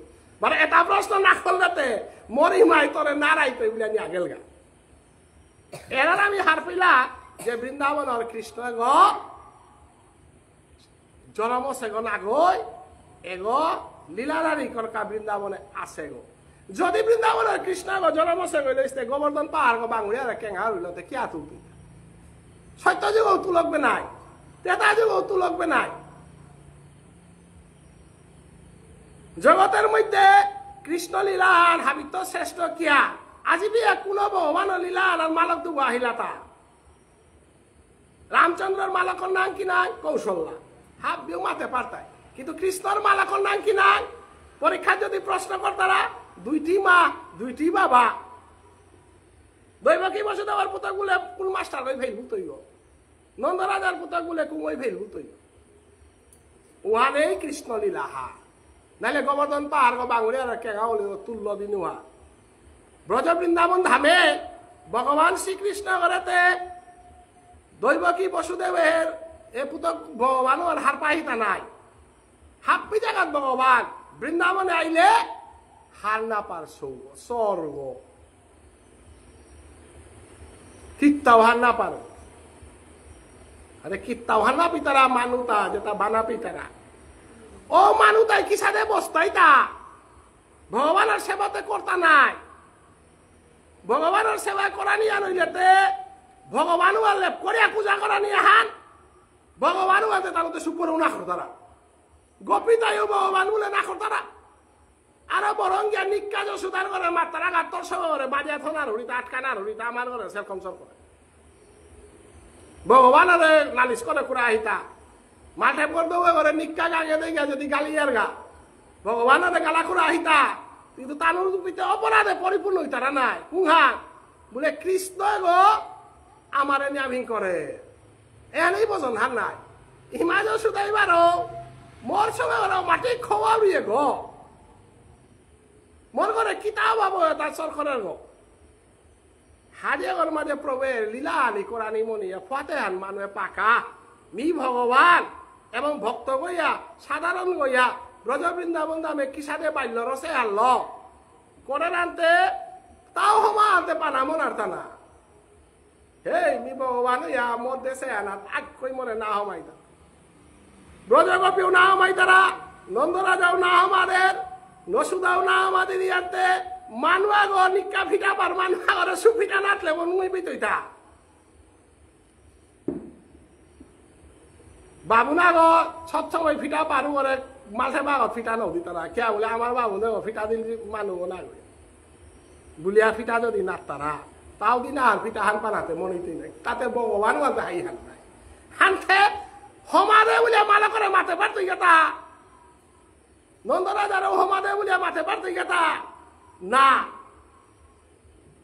মানে এটা প্রশ্ন না করলেতে মরি মাই তোরে নারাইতে বলে আমি আগেল গা এরার আমি হার পেলা যে বৃন্দাবনের কৃষ্ণ গ জনম সেগন আগই এগো লীলারারি কনকা বৃন্দাবনে আছে গো যদি বৃন্দাবনের কৃষ্ণ গ জনম সেগই লইছে গোবর্ধন পাহাড় গো বাঙুড়িয়া কেঙ্গা হইলতে কি আতুলতি সত্য যুগ তুলকবে নাই তেতা যুগ তুলকবে নাই জগতের মধ্যে কৃষ্ণ লীলান হাবিত শ্রেষ্ঠ কিয়া আজি বিয়া কোন ভগবান লীলান আর মালক দুগো আহিলা তা রামচন্দ্রের মালকর নাম কি নাই কৌশল্যা হাব বিউ মাতে পারতাই কিন্তু কৃষ্ণর মালকর নাম কি নাই পরীক্ষা যদি প্রশ্ন করতারা দুইটি মা দুইটি বাবা দৈবকী বসুদেবর পুতক গুলে কোন মাস্টার ওই ভেল ভূতইব নন্দরাজার পুতক গুলে কোন ওই ভেল ভূতইব উহানেই কৃষ্ণ লীলাহা নাইলে গোবর্ধন পাহাড় গো বাঙুড়ি আর কেগা হলে তুল্য দিনুহা ব্রজ বৃন্দাবন ধামে ভগবান শ্রীকৃষ্ণ করেতে দৈবকী বসুদেবের এ পুতক ভগবান আর হার পাহিতা নাই হাপ্পি জাগাত ভগবান বৃন্দাবনে আইলে হার না পার স্বর্গ কিত্তাও হার না পারো আরে কিত্তাও হার না পিতারা মানুতা যেটা বানা পিতারা ও মানুতাই কি সাথে বসতাই তা ভগবানের সেবাতে করতা নাই ভগবানের সেবা করা নিয়ে নইলেতে ভগবানও আনলে করিয়া পূজা করা নিয়ে হান ভগবানও আনতে তার মধ্যে সুপর না করতারা গোপিতাইও ভগবান বলে না করতারা আরো বরং গিয়া নিকা যশোদার ঘরে মাতারা গাত্তর সব ঘরে বাজে থানার হরিতা আটকানার হরিতা আমার ঘরে সেরকম সব করে ভগবান আরে নালিশ করে কুড়া আহিতা মাঠে পড়বে ঘরে নিকা গাঙে দেখা যদি গালিয়ার গা ভগবান আরে গালা কুড়া আহিতা কিন্তু তার অপরাধে পরিপূর্ণ হইতারা নাই কুহা বলে কৃষ্ণ গো আমার নিয়ামিং করে এনেই বজন হার নাই হিমা যশোদাই বারো মোর সময় মাটি খোয়াউরিয়ে গো মোর ঘরে কিতাব পাবো তার সরকারের গো হাজে ঘর মাঝে প্রবেশ লীলা আনি কোরআনি মনি ফাতে হান মানুষে পাকা মি ভগবান এবং ভক্ত গইয়া সাধারণ গইয়া ব্রজ বৃন্দাবন দামে কিসাদে বাল্য রসে আনল করে আনতে তাও হমা আনতে পানা মন আর টানা হে মি ভগবান ইয়া মোর দেশে আনা আগ কই মরে না হমাই তা ব্রজগোপীও না হমাই তারা নন্দরাজাও না আমাদের নসুদাও না আমাদের ইয়াতে মানুয়া গো নিকা ফিটা পার মানুয়া গরে সুফিটা নাটলে মনুই বিতইতা বাবুনা গো সবসময় ফিটা পারু করে মাঝে বাগত ফিটা নদী তারা কে বলে আমার বাবু দেখো ফিটা দিন মানুষ না বুলিয়া ফিটা যদি নাট তারা তাও দিন আর ফিটা হান পানাতে মনেই নাই তাতে ভগবান হাই হান নাই হানতে সমাদে বলিয়া মালা করে মাতে পারতই গেতা নন্দরাজারও সমাদে বলিয়া মাতে পারতই গেতা না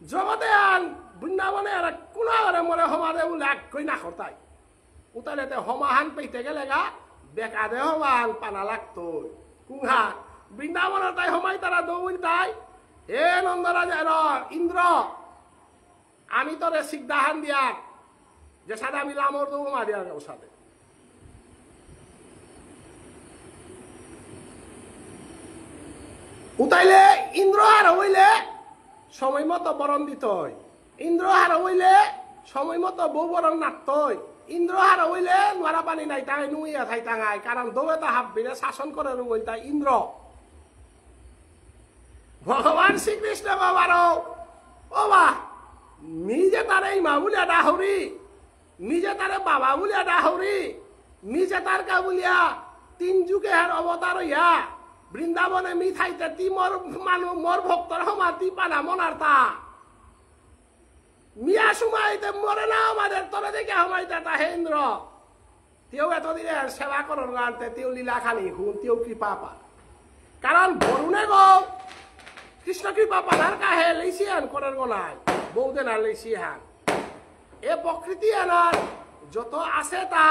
জগতে আন বৃন্দাবনে আর কোন মনে সমাদে বলে এক কই না খরতাই উতালেতে সমাহান পেতে গেলে গা বেকাদে সমান পানা লাগতো কুহা বৃন্দাবনের তাই সমাই তারা দৌড় তাই এ নন্দরাজার ইন্দ্র আমি তোরে সিদ্ধাহান দিয়া যে সাদা আমি লামর দৌ মারিয়ার সাথে উতাইলে ইন্দ্র আর হইলে সময় মতো বরণ দিত ইন্দ্র আর হইলে সময় মতো বউ বরণ নাটতই ইন্দ্র আর হইলে নোয়ারা পানি নাই তাই নুইয়া থাই টাঙায় কারণ দৌড়ে তা হাববিরে শাসন করে রুইতা ইন্দ্র ভগবান শ্রীকৃষ্ণ বাবার ও বা নিজে তার এই মা বলিয়া ডাহরি নিজে তারে বাবা বলিয়া ডাহরি নিজে তার কা বলিয়া তিন যুগে হার অবতার হইয়া বৃন্দাবনে মিঠাইতে তি মোর মানুষ মোর ভক্তর সমাতি পানা মনার তা মিয়া সুমাইতে মরে না আমাদের তলে দেখে সমাইতে তা হেন্দ্র তেও এতদিনে সেবা করার গানতে তেও লীলা খানি হুন তেও কৃপা পা কারণ বরুণে গো কৃষ্ণ কৃপা পানার কাহে লেইছি হান করার গোনায় বৌদেন আর লেইছি হান এ প্রকৃতি আনার যত আছে তা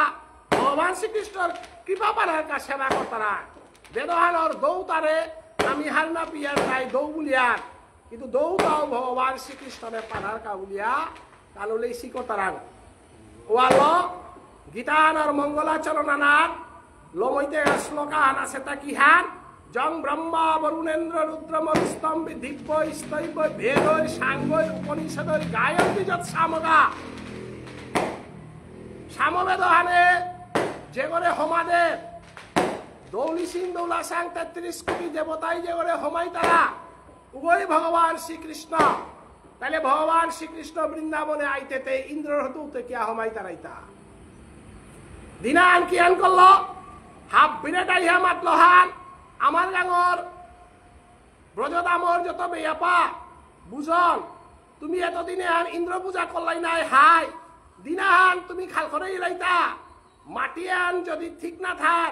ভগবান শ্রীকৃষ্ণর কৃপা পানার কা সেবা করতারা বেদহানর দৌ তারে আমি হার না পিয়ার তাই দৌ বুলিয়ার কিন্তু দৌ তাও ভগবান শ্রীকৃষ্ণের পানার কা বুলিয়া কালো লেইছি করতারা ওয়াল গীতানার মঙ্গলাচরণানার লমইতে শ্লোকান আছে তা কি হান জং ব্রহ্মা বরুণেন্দ্র রুদ্রমস্তম্ভ দিব্য স্তৈব ভেদৈ সাঙ্গৈ উপনিষদৈ গায়ন্তি যৎ সামগা সামবেদহানে যে করে সমাদের দৌলি সিং দৌলা সাং ৩৩ কোটি দেবতাই যে করে সমাই তারা উভয় ভগবান শ্রীকৃষ্ণ তাহলে ভগবান শ্রীকৃষ্ণ বৃন্দাবনে আইতেতে ইন্দ্রর হতে কিয়া সমাই তারাইতা দিনান কি আন করল হাফ বিরাটাই হা মাতলো হান আমার গাঙর ব্রজদামর যত বেয়াপা বুঝন তুমি এতদিনে আন ইন্দ্র পূজা করলাই নাই হাই দিনাহান তুমি খাল করে ইলাইতা মাটি আন যদি ঠিক না থাক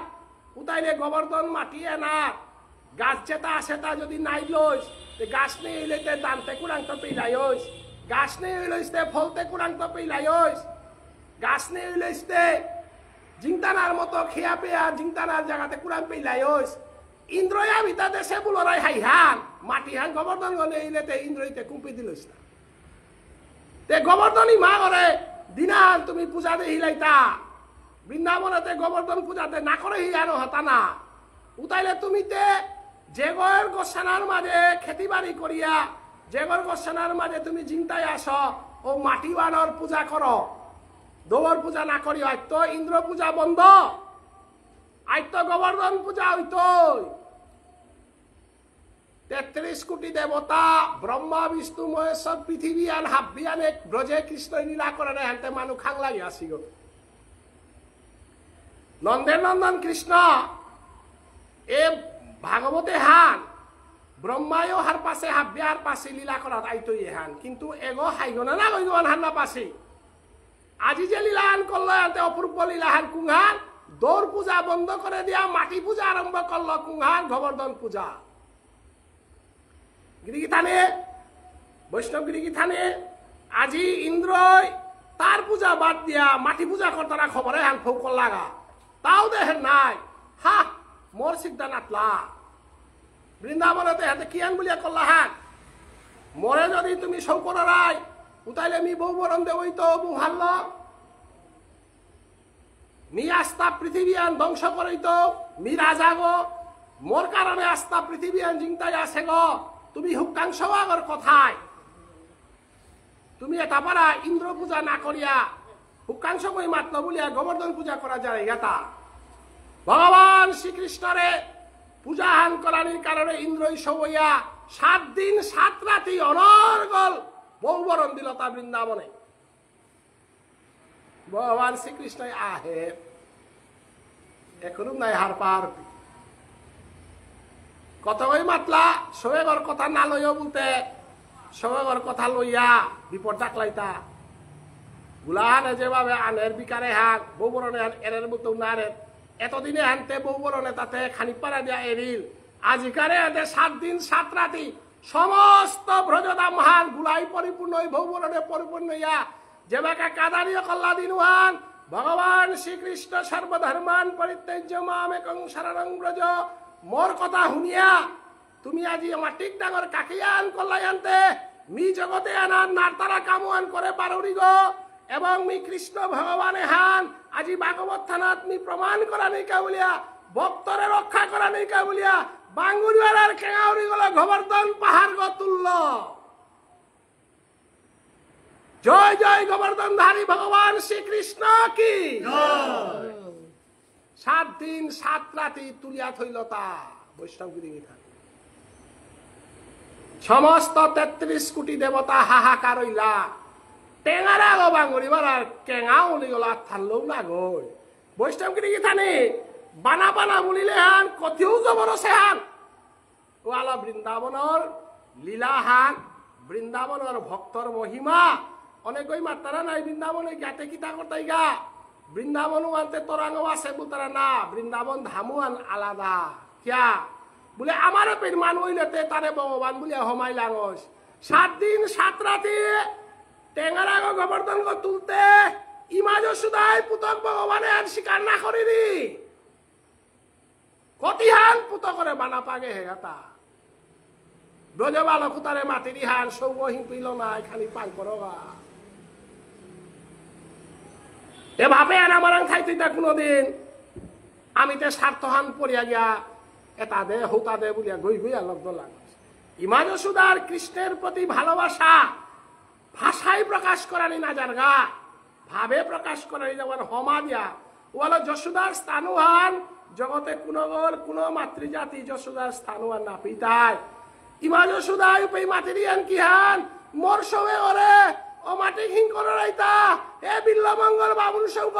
উতাইলে গোবর্ধন মাটি আনার গাছ যেটা আছে তা যদি নাই লইস গাছ নেই এলেতে দানতে কুড়ান্ত পেলাই হইস গাছ নেই লইসতে ফলতে কুড়ান্ত পেলাই হইস গাছ নেই লইসতে জিংতানার মতো খেয়া পেয়া জিংতানার জায়গাতে কুড়ান পেলাই হইস ইন্দ্রয়া ভিতা দেশে বুলরাই হাই হান মাটি হান গোবর্ধন গলে ইলেতে ইন্দ্রইতে কুম্পি দিলইস না তে গোবর্ধনই মা করে দিনান তুমি পূজা দে হিলাইতা বৃন্দাবনেতে গোবর্ধন পূজাতে না করে হিয়ানো হতা না উতাইলে তুমিতে জেগর গোসানার মাঝে খেতি বাড়ি করিয়া জেগর গোসানার মাঝে তুমি জিংতাই আস ও মাটি বানর পূজা করো দৌড় পূজা না করি হয়তো ইন্দ্র পূজা বন্ধ আইতো গোবর্ধন পূজা হইতো ৩৩ কোটি দেবতা ব্রহ্মা বিষ্ণু মহেশ্বর পৃথিবী আন হাব্বিয়ানে ব্রজে কৃষ্ণ লীলা করে না হেনতে মানুষ খাংলাই আসি গো নন্দের নন্দন কৃষ্ণ এ ভাগবতে হান ব্রহ্মায়ও হার পাশে হাব্বিয়ার পাশে লীলা করাত আইতো হান কিন্তু এগো হাইগনা না গইগন হান না পাশে আজি যে লীলাহান করলো এতে অপূর্ব লীলাহান কুংহান দৌড় পূজা বন্ধ করে দিয়া মাটি পূজা আরম্ভ করলো কুংহান গোবর্ধন পূজা গিরিগিথানে বৈষ্ণব গিরিগিথানে আজি ইন্দ্রই তার পূজা বাদ দিয়া মাটি পূজা করতারা খবরে হান ফৌক লাগা তাও দেখেন নাই হা মোর সিদ্ধা নাতলা বৃন্দাবনতে হাতে কিয়ান বলিয়া করলা হান মরে যদি তুমি শৌকর রায় উতাইলে মি বউ বরণ দে ওই তো বউ হারল মি আস্থা পৃথিবী আন ধ্বংস করেই তো মি রাজা গো মোর কারণে আস্থা পৃথিবী আন জিংতাই আছে গো তুমি হুকাংশ আগর কথায় তুমি এটা পারা ইন্দ্র পূজা না করিয়া হুকাংশ কই মাত্র বলিয়া গোবর্ধন পূজা করা যায় গাতা ভগবান শ্রীকৃষ্ণরে পূজাহান করানির কারণে ইন্দ্রই সবইয়া 7 দিন 7 রাতি অনর্গল বহুবরণ দিল তা বৃন্দাবনে ভগবান শ্রীকৃষ্ণ আহে এখনো নাই হার পার কত কই মাতলা সবেগর কথা না লইও বলতে সবেগর কথা লইয়া বিপদ ডাকলাইতা গুলাহানে যেভাবে আনের বিকারে হাত বহুবরণে হান এরের মতো নারে এতদিনে হানতে বহুবরণে তাতে খানি পাড়া দিয়া এরিল আজিকারে হাতে 7 দিন 7 রাতি সমস্ত ব্রজদাম হান গুলাই পরিপূর্ণ বহুবরণে পরিপূর্ণ ইয়া যেবাকে কাদারীয় কল্লা দিনহান ভগবান শ্রীকৃষ্ণ সর্বধর্মান পরিত্যাজ্য মামেকং শরণং ব্রজ মোর কথা শুনিয়া তুমি আজি আমার ঠিক ডাঙর কাকিয়ান কল্লাই আনতে মি জগতে আনার নারতারা কামুয়ান করে পারুরি গো এবং মি কৃষ্ণ ভগবানে হান আজি ভাগবত থানাত মি প্রমাণ করা নেই কাউলিয়া ভক্তরে রক্ষা করা নেই কাউলিয়া বাঙ্গুরিয়ার কেঙাউরি গলা গোবর্ধন পাহাড় গো তুল্য জয় জয় গোবর্ধনধারী ভগবান শ্রীকৃষ্ণ কি 7 দিন 7 রাতি তুলিয়া থইল তা বৈষ্ণবগিরি গীতা সমস্ত 33 কোটি দেবতা হাহাকার হইলা টেঙারা গো বাঙ্গুরিবার আর কেঙা উলি গলা থানলেও না গই বৈষ্ণবগিরি গীতা নে বানা বানা বলিলে হান কথিও জবরসে হান ওয়ালা বৃন্দাবনের লীলা হান বৃন্দাবনের ভক্তর মহিমা অনেকই মাত্রা নাই বৃন্দাবনে গাতে কিতা করতাই গা বৃন্দাবন আনতে তোরাঙ্গ আছে বলতারা না বৃন্দাবন ধামুয়ান আলাদা কিয়া বলে আমারও পেট মান হইলেতে তারে ভগবান বলে হমাই লাগস 7 দিন 7 রাতি টেঙারা গো গোবর্ধন গো তুলতে ইমাজ সুদাই পুতক ভগবানে আর স্বীকার না করিনি কতিহান পুত করে বানা পাগে হেগাতা ব্রজ বালক তারে মাটিরি হান সৌগহীন পিল না খালি পান করবা এ ভাবে আর আমার খাইতে কোনদিন আমি তে স্বার্থহান পড়িয়া গিয়া এটা দে হুতা দে বলিয়া গই গইয়া লগ্ন লাগ ইমাজ সুদার কৃষ্ণের প্রতি ভালোবাসা ভাষায় প্রকাশ করানি না জারগা ভাবে প্রকাশ করানি যেমন হমা দিয়া ওয়ালা যশোদার স্থানুহান জগতে কোন মাতৃজাতি যশোদার স্থানুহান না পিতায় ইমা যশোদায় উপে মাতৃয়ান কি হান মোর সবে ওরে ও মাটি হিং করে রাইতা এ বিল্লমঙ্গল বাবুল সৌগ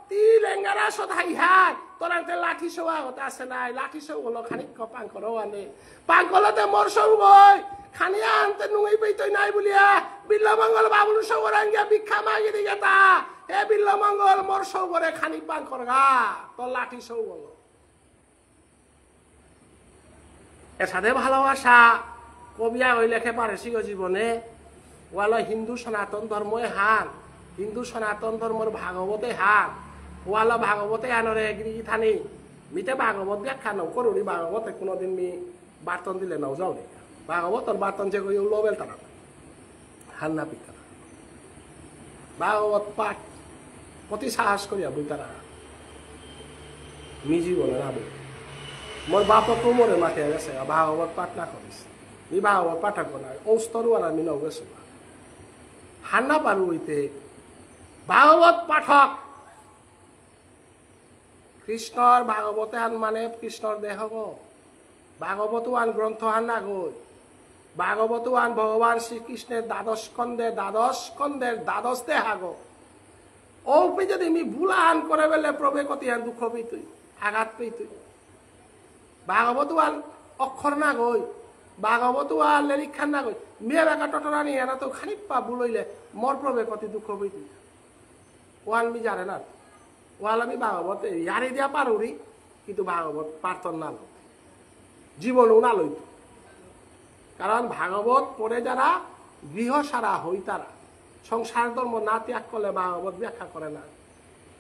তি লেঙ্গারা সদাই হাত তোরাতে লাঠি সৌয়া হতে আসে নাই লাঠি সৌ হলো খানিক পাং করো আনে পাং করলতে মোর সৌগ খানিয়া আনতে নুই পেইতই নাই বলিয়া বিল্লমঙ্গল বাবুল সৌগর আঙ্গিয়া ভিক্ষা মাগি দি গেতা এ বিল্লমঙ্গল মোর সৌগরে খানিক পাং করগা তোর লাঠি সৌগ এর সাথে ভালোবাসা কবিয়া ওই লেখে পারেছি জীবনে ওয়ালা হিন্দু সনাতন ধর্মে হান হিন্দু সনাতন ধর্মর ভাগবতে হান ওয়ালা ভাগবতে আনরে গিরি থানি মিতে ভাগবত ব্যাখ্যা নাও করুনি ভাগবতে কোনোদিন মি বার্তন দিলে নাও যাও নি ভাগবতর বার্তন যে কই লোবেল তারা হান না পিতা ভাগবত পাঠ প্রতি সাহস করিয়া বই তারা মি জীবনে না বই মোর বাপা কোমরে মাঠে গেছে ভাগবত পাঠ না করিস ই ভাগবত পাঠক না ঔস্তরু আর আমি নাও গেছো হান্না পারু হইতে ভাগবত পাঠক কৃষ্ণর ভাগবতে আন মানে কৃষ্ণর দেহ গো ভাগবত আন গ্রন্থ আন না গই ভাগবত আন ভগবান শ্রীকৃষ্ণের দ্বাদশ স্কন্ধের দ্বাদশ দেহা গো ও যদি আমি ভুলা আন করে বেলে প্রবে কতি আন দুঃখ পেই তুই আঘাত পেই তুই ভাগবত আন অক্ষর না গই ভাগবত আর লেলিখান না গই মেয়ে বেকা টটরা নিয়ে না তো খানিক পা বুলইলে মর প্রবে কতি দুঃখ পেই তুই ওয়াল মি জানে না ওয়াল আমি ভাগবত ইয়ারে দিয়া পারুরি কিন্তু ভাগবত পার্থন না লই জীবনও না লইত কারণ ভাগবত পড়ে যারা গৃহ সারা হই তারা সংসার ধর্ম না ত্যাগ করলে ভাগবত ব্যাখ্যা করে না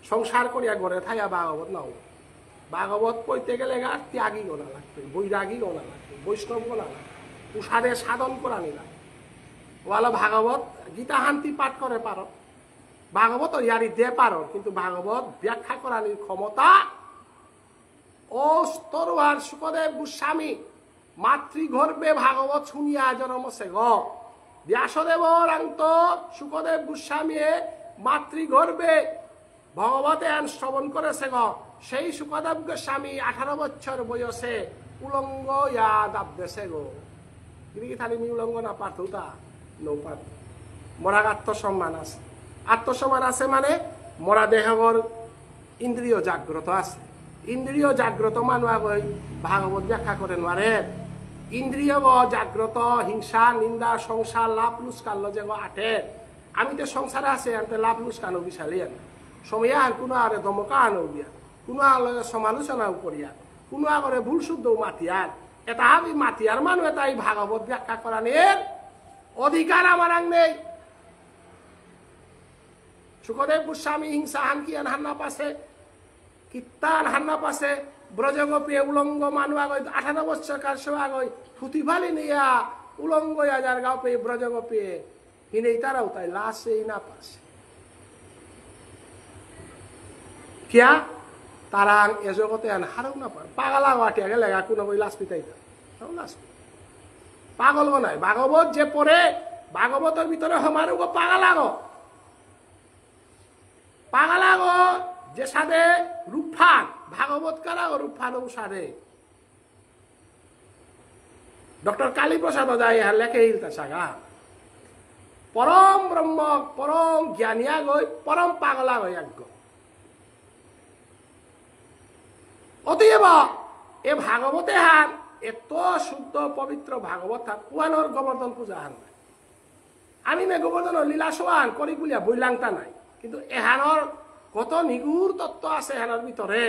সংসার করিয়া ঘরে থাইয়া ভাগবত নাও ভাগবত পড়তে গেলে গা ত্যাগী গোনা লাগবে বৈরাগী গোনা লাগবে বৈষ্ণব গোনা লাগবে উষাদে সাধন করা নিলা ওয়ালা ভাগবত গীতা শান্তি পাঠ করে পারো ভাগবত ইয়ারি দে পারো কিন্তু ভাগবত ব্যাখ্যা করানির ক্ষমতা ও স্তরুয়ার সুখদেব গোস্বামী মাতৃগর্ভে ভাগবত শুনিয়া জন্মছে গ ব্যাসদেবর আন্ত সুখদেব গোস্বামীয়ে মাতৃগর্ভে ভগবতে শ্রবণ করেছে গ সেই সুখদেব গোস্বামী 18 বছর বয়সে উলঙ্গ ইয়া দাবদেছে গো গিরি থালি মি উলঙ্গ না পার্থতা নৌপাত মরার আত্মসম্মান আছে আত্মসম্মান আছে মানে মরা দেহর ইন্দ্রিয় জাগ্রত আছে ইন্দ্রিয় জাগ্রত মানুষ গই ভাগবত ব্যাখ্যা করে নোৱাৰে ইন্দ্রিয় জাগ্রত হিংসা নিন্দা সংসার লাভ লুস্কাল যে আঠে আমি তো সংসারে আছে আনতে লাভ লুস্কানো বিচারিয়ান সময় আর কোনো আরে দমকা আনো দিয়া কোনো আগে সমালোচনাও করিয়া কোনো আগরে ভুল শুদ্ধও মাতিয়ার এটা আমি মাতিয়ার মানুষ এটা এই ভাগবত ব্যাখ্যা করানের অধিকার আমার আং নেই সুখদেব গোস্বামী হিংসা হানকিয়ান হান্না পাশে কীর্তান হান্না পাশে ব্রজগোপী উলঙ্গ মানুষ আগই 18 বছর কার সময় আগই ফুটি ফালি নিয়া উলঙ্গ যার গাও পেয়ে ব্রজগোপী হিনেই তারাও তাই লাশে না পাশে কিয়া তারা এ জগতে আন হারও না পার পাগলা ওয়াটিয়া গেলে কোনো বই লাশ পিতাই লাশ পাগল নাই ভাগবত যে পড়ে ভাগবতের ভিতরে হমারু গো পাগলা গো যে সাদে রূপফান ভাগবত কারা ও রূপফান সাদে ডক্টর কালীপ্রসাদ যায় ইহার লেখে হিলতা সাগা পরম ব্রহ্ম পরম জ্ঞানিয়া গই পরম পাগলা গই আজ্ঞ অতএব এ ভাগবতে হান এত শুদ্ধ পবিত্র ভাগবত হান কুয়ানোর গোবর্ধন পূজা হান নাই আমি নে গোবর্ধনের লীলা সোয়ান করি বলিয়া বইলাংটা নাই কিন্তু এহানোর কত নিগুড় তত্ত্ব আছে এহানোর ভিতরে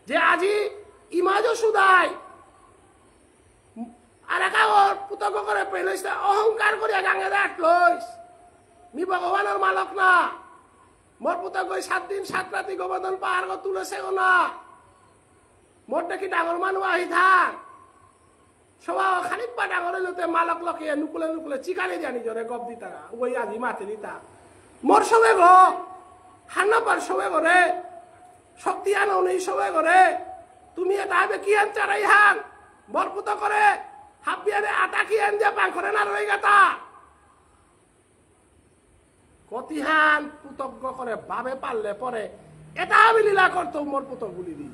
যে আজি ইমাজ সুদাই আর একাগর পুতক করে পেলইছে অহংকার করিয়া গাঙে দাঁত লইস মি ভগবানের মালক না মোর পুতক 7 দিন 7 রাতি গোবর্ধন পাহাড় তুলেছে ও না মোর দেখি ডাঙর মানুষ আহি থাক সবা খানিক পা ডাঙর হইলতে মালক লকে নুকুলে নুকুলে চিকানি দিয়া নিজরে গপ দিতা ওই আজি মাতে দিতা মোর সবে গো হান্নাপার সবে করে শক্তি আনো নেই সবে করে তুমি এটা হবে কি আন চারাই হান বরপুত করে হাবিয়ারে আটা কি আন দিয়া পাং করে না রই গাতা কতিহান পুতজ্ঞ করে বাবে পারলে পরে এটা আমি লীলা করতো মোর পুতক গুলি দি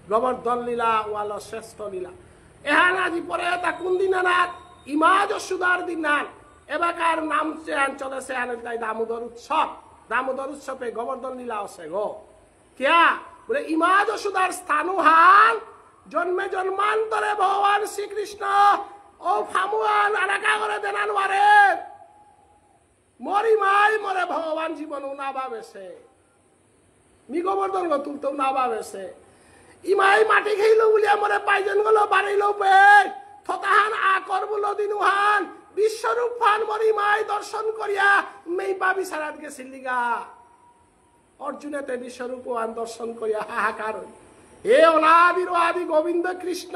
গোবর্ধন লীলা ওয়াল শ্রেষ্ঠ লীলা এহান আজি পরে এটা কোন দিন রাত ইমাজ সুদার দিন নান এবাকার নাম চেহান চলেছে তাই দামোদর উৎসবে গোবর্ধন লীলা আছে গো কিয়া বলে ইমাজ সুদার স্থানুহান জন্মে জন্মান্তরে ভগবান শ্রীকৃষ্ণ ও ফামুয়ান আনাকা করে দেনান মারে মরি মাই মরে ভগবান জীবন না ভাবেছে মি গোবর্ধন গো তুলতেও না ভাবেছে ইমাই মাটি খেইল বলিয়া মরে পাইজন গলো বাড়িল পে থতাহান আকর বলো দিনুহান বিশ্বরূপ ফান মরি মাই দর্শন করিয়া মেই পাবি সারাত গেছিলিগা অর্জুনেতে বিশ্বরূপ দর্শন করিয়া হাহাকার হে অনাদির আদি গোবিন্দ কৃষ্ণ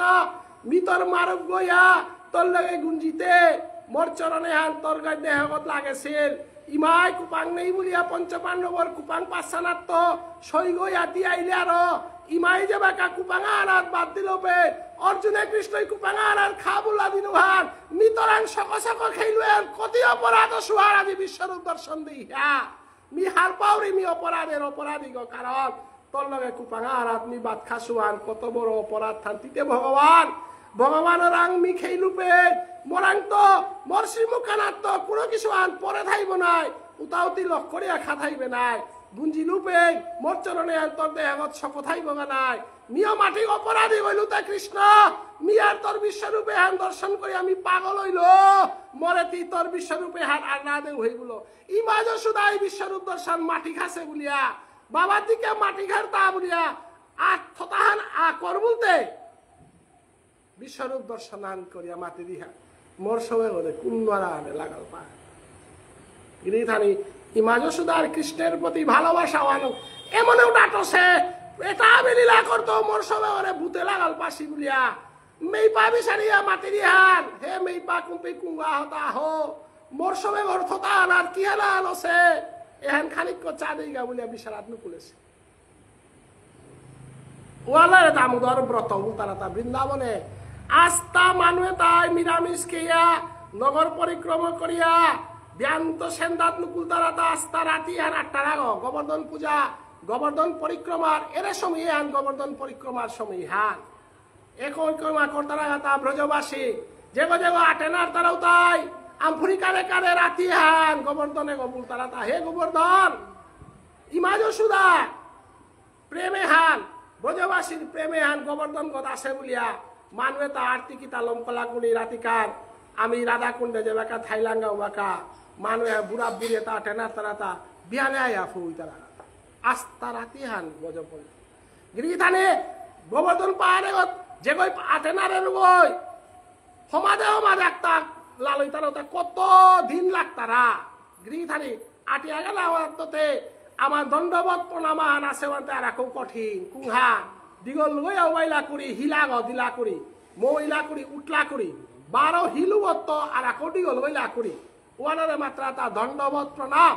মিতর মারব গইয়া তোর লগে গুঞ্জিতে মোর চরণে হান তোর গায়ে দেহগত লাগেছিল ইমাই কুপাং নেই বলিয়া পঞ্চপাণ্ডবর কুপাং পাশানাত্ম সই গইয়া দি আইলে আর ইমাই যে বাকা কুপাঙা আনার বাদ দিল বে অর্জুনে কৃষ্ণই কুপাঙা আনার খা বলা দিনুহান মিতরাং সক সক খেইলুয়ান কতি অপরাধ সুহার আজি বিশ্বরূপ দর্শন দিই হ্যাঁ মি হার পাউরি মি অপরাধের অপরাধী গো কারণ তোর লগে কুপাঙা আনার মি বাদ খাসুয়ান কত বড় অপরাধ থান্তিতে ভগবানের আং মি খেইলু পে মোরাং তো মোর শ্রীমুখানার তো কোনো কিছু আন পরে থাইব নাই উতাউতি লক্ষ করিয়া খাথাইবে নাই গুঞ্জি লুপে মোর চরণে তোর দেহগত সকথাই বগা নাই মিয়া মাটি অপরাধী হইল তা কৃষ্ণ মিয়ার তোর বিশ্বরূপে হান দর্শন করি আমি পাগল হইল মরে তি তোর বিশ্বরূপে হান আর না দে হইগুলো ইমাজ সুদাই বিশ্বরূপ দর্শন মাটি খাসে বলিয়া বাবার দিকে মাটি ঘাট তা বলিয়া আর থতাহান আ কর বলতে বিশ্বরূপ দর্শনান করিয়া মাটি দিহা মোর সবে বলে কুন্নরা লাগাল পা গিরিধানী ইমাজ সুদার কৃষ্ণের প্রতি ভালোবাসা এমনও ডাটছে এটা আমি লীলা করতো মোর সবে ওরে ভূতে লাগাল পাশি বলিয়া মেই পা বিচারিয়া মাতি দিহান হে মেই পা কুম্পি কুঙ্গা হতা হো মোর সবে ঘর থতা আনার কি হালা আনছে এহেন খানিক চা দেইগা বলিয়া বিচারাত নুকুলেছে ওয়ালার দামোদর ব্রত তারা তা বৃন্দাবনে আস্তা মানুহে তাই নিরামিষ খেয়া নগর পরিক্রমা করিয়া ব্যান্ত সেন্দাত মুকুলতারাতা আস্তা রাতি আর 8টার আগ গোবর্ধন পূজা গোবর্ধন পরিক্রমার এরে সময় হান গোবর্ধন পরিক্রমার সময় হান এখন কর্মা কর্তারা গাতা ব্রজবাসী যেগো যেগো আটেনার তারাও তাই আমফুরি কারে কারে রাতি হান গোবর্ধনে গবুল তারাতা হে গোবর্ধন ইমাজ সুদা প্রেমে হান ব্রজবাসীর প্রেমে হান গোবর্ধন গদ আসে বলিয়া মানুহে তা আর্তিকিতা লমকলাকুনি রাতিকার আমি রাধাকুণ্ডে যে বাকা থাইলাঙ্গা বাকা মানুহে বুড়া বুড়িয়ে তা টেনার তারাতা বিয়ানে আয়া ফুই তারা আস্তা রাতি হান গজপল গিরিথানে গোবর্ধন পাহাড়ে যে গই আটেনারের গই সমাজে সমাজ একটা লালই তারা কত দিন লাগতারা গিরিথানি আটিয়া গেল আমারতে আমার দণ্ডবত প্রণামান আছে আর খুব কঠিন কুহা দিগল গই আওয়াইলা করি হিলা দিলা করি মহিলা করি উঠলা করি 12 হিলুবত আর আকৌ দিগল গইলা করি ওয়ানারে মাত্রা তা দণ্ডবত প্রণাম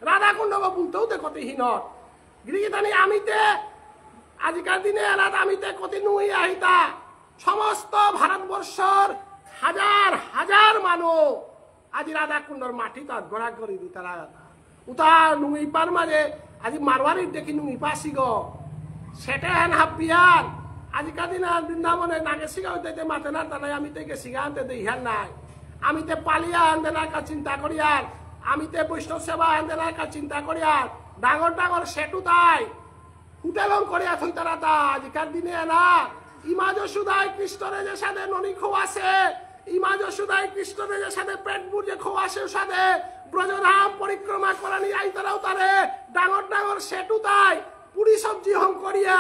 রাধাকুণ্ড বলতেও তে কতিহীনত গিরিথানি আমিতে আজিকার দিনে এলাত আমিতে কতি নুই আহিতা সমস্ত ভারতবর্ষর হাজার হাজার মানুষ আজি রাধাকুণ্ডর মাটি তাত গড়া করি দি তারা উতা নুই পার মাঝে আজি মারওয়ারির দেখি নুই পাসি গো সেটা হেন হাপিয়ান আজিকার দিনে বৃন্দাবনে নাগে সিগা হইতে মাতে না তাই আমি থেকে সিগা আনতে দেই হেন নাই আমিতে পালিয়া আনতে না কা চিন্তা করিয়ার আমিতে বৈষ্ণব সেবা আনতে না কা চিন্তা করিয়ার ডাঙর ডাঙর সেটু তাই হুটেলং করিয়া থই তারা তা আজিকার দিনে না ইমাজ সুদাই কৃষ্ণরে যে সাথে ননি খোয়াছে ইমাজ সুদাই কৃষ্ণরে যে সাথে পেটপুর যে খোয়াছে সাথে ব্রজধাম পরিক্রমা করানি আই তারাও তারে ডাঙর ডাঙর সেটু তাই পুরি সবজি হং করিয়া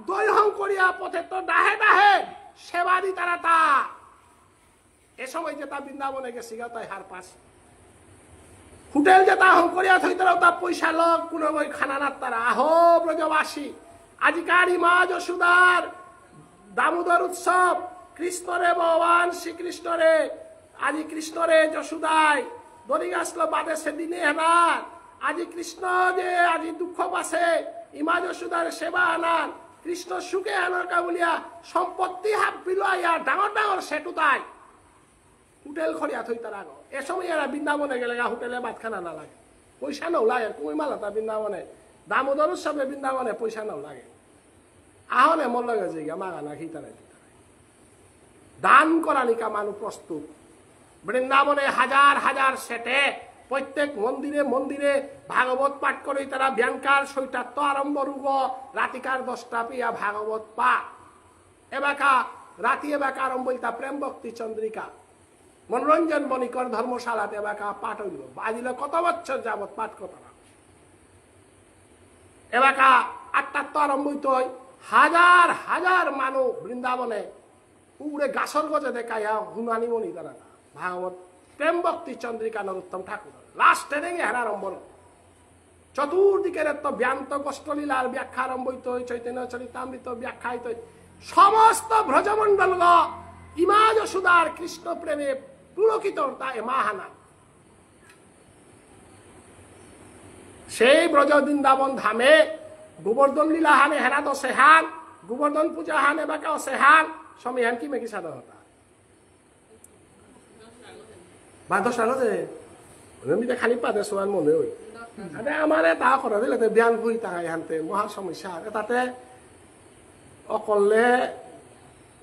দই হং করিয়া পথে তো ডাহে ডাহে সেবা দি তারা তা এ সময় যে তা বৃন্দাবনে গেছি গা তাই হার পাস হোটেল যেটা হং করিয়া থই তারাও তা পয়সা লগ কোনো ওই খানা নাত তারা আহো ব্রজবাসী আজিকার ইমাজ সুদার দামোদর উৎসব কৃষ্ণরে ভগবান শ্রীকৃষ্ণরে আজি কৃষ্ণরে যশোদায় দড়ি গাছল বাদে সেদিনে হেনার আজি কৃষ্ণ যে আজি দুঃখ পাশে ইমা যশোদার সেবা আনান কৃষ্ণ সুখে আনার কাবুলিয়া সম্পত্তি হাত বিলাইয়া ডাঙর ডাঙর সেটু তাই হোটেল খরিয়া থই তার আগ এ সময় এরা বৃন্দাবনে গেলে হোটেলে ভাত খানা না লাগে পয়সা নাও লাগে কুমি মালাতা বৃন্দাবনে দামোদর উৎসবে বৃন্দাবনে পয়সা নাও লাগে আহনে মন লাগে যে মাগানা খিতারাই দান করা নিকা মানুষ প্রস্তুত বৃন্দাবনে হাজার হাজার সেটে প্রত্যেক মন্দিরে মন্দিরে ভাগবত পাঠ করে তারা ব্যাংকার সৈটাত্য আরম্ভ রূপ রাতিকার 10টা পিয়া ভাগবত পাঠ এবাকা রাতি এবাকা আরম্ভ তা প্রেম ভক্তি চন্দ্রিকা মনোরঞ্জন বণিকর ধর্মশালাতে এবাকা পাঠ হইল বাজিল কত বছর যাবৎ পাঠ কথা এবাকা 8টার তো আরম্ভ হইত হাজার হাজার মানুষ বৃন্দাবনে উড়ে গাছর গজে দেখাইয়া হুনানি মনি তারা ভাগবত প্রেম ভক্তি চন্দ্রিকা নরোত্তম ঠাকুর লাস্টে রেঙে হেরা আরম্ভ চতুর্দিকের তো ব্যান্ত কষ্টলীলার ব্যাখ্যা আরম্ভ হইত চৈতন্য চরিতামৃত ব্যাখ্যা হইত সমস্ত ব্রজমণ্ডল ইমাজ সুদার কৃষ্ণ প্রেমে পুলকিত তা মাহানা সেই ব্রজ বৃন্দাবন ধামে গোবর্ধন লীলা হানে হেরা 10 হান গোবর্ধন পূজা হানে বাকা 10 হান সময় হান কি মেকি সাধারণতা বা 10 আগতে মিতে খালি পাতে সোয়ান মনে হই আরে আমারে তা করা দিলে ধ্যান ভুই তাই হানতে মহা সমস্যা তাতে অকলে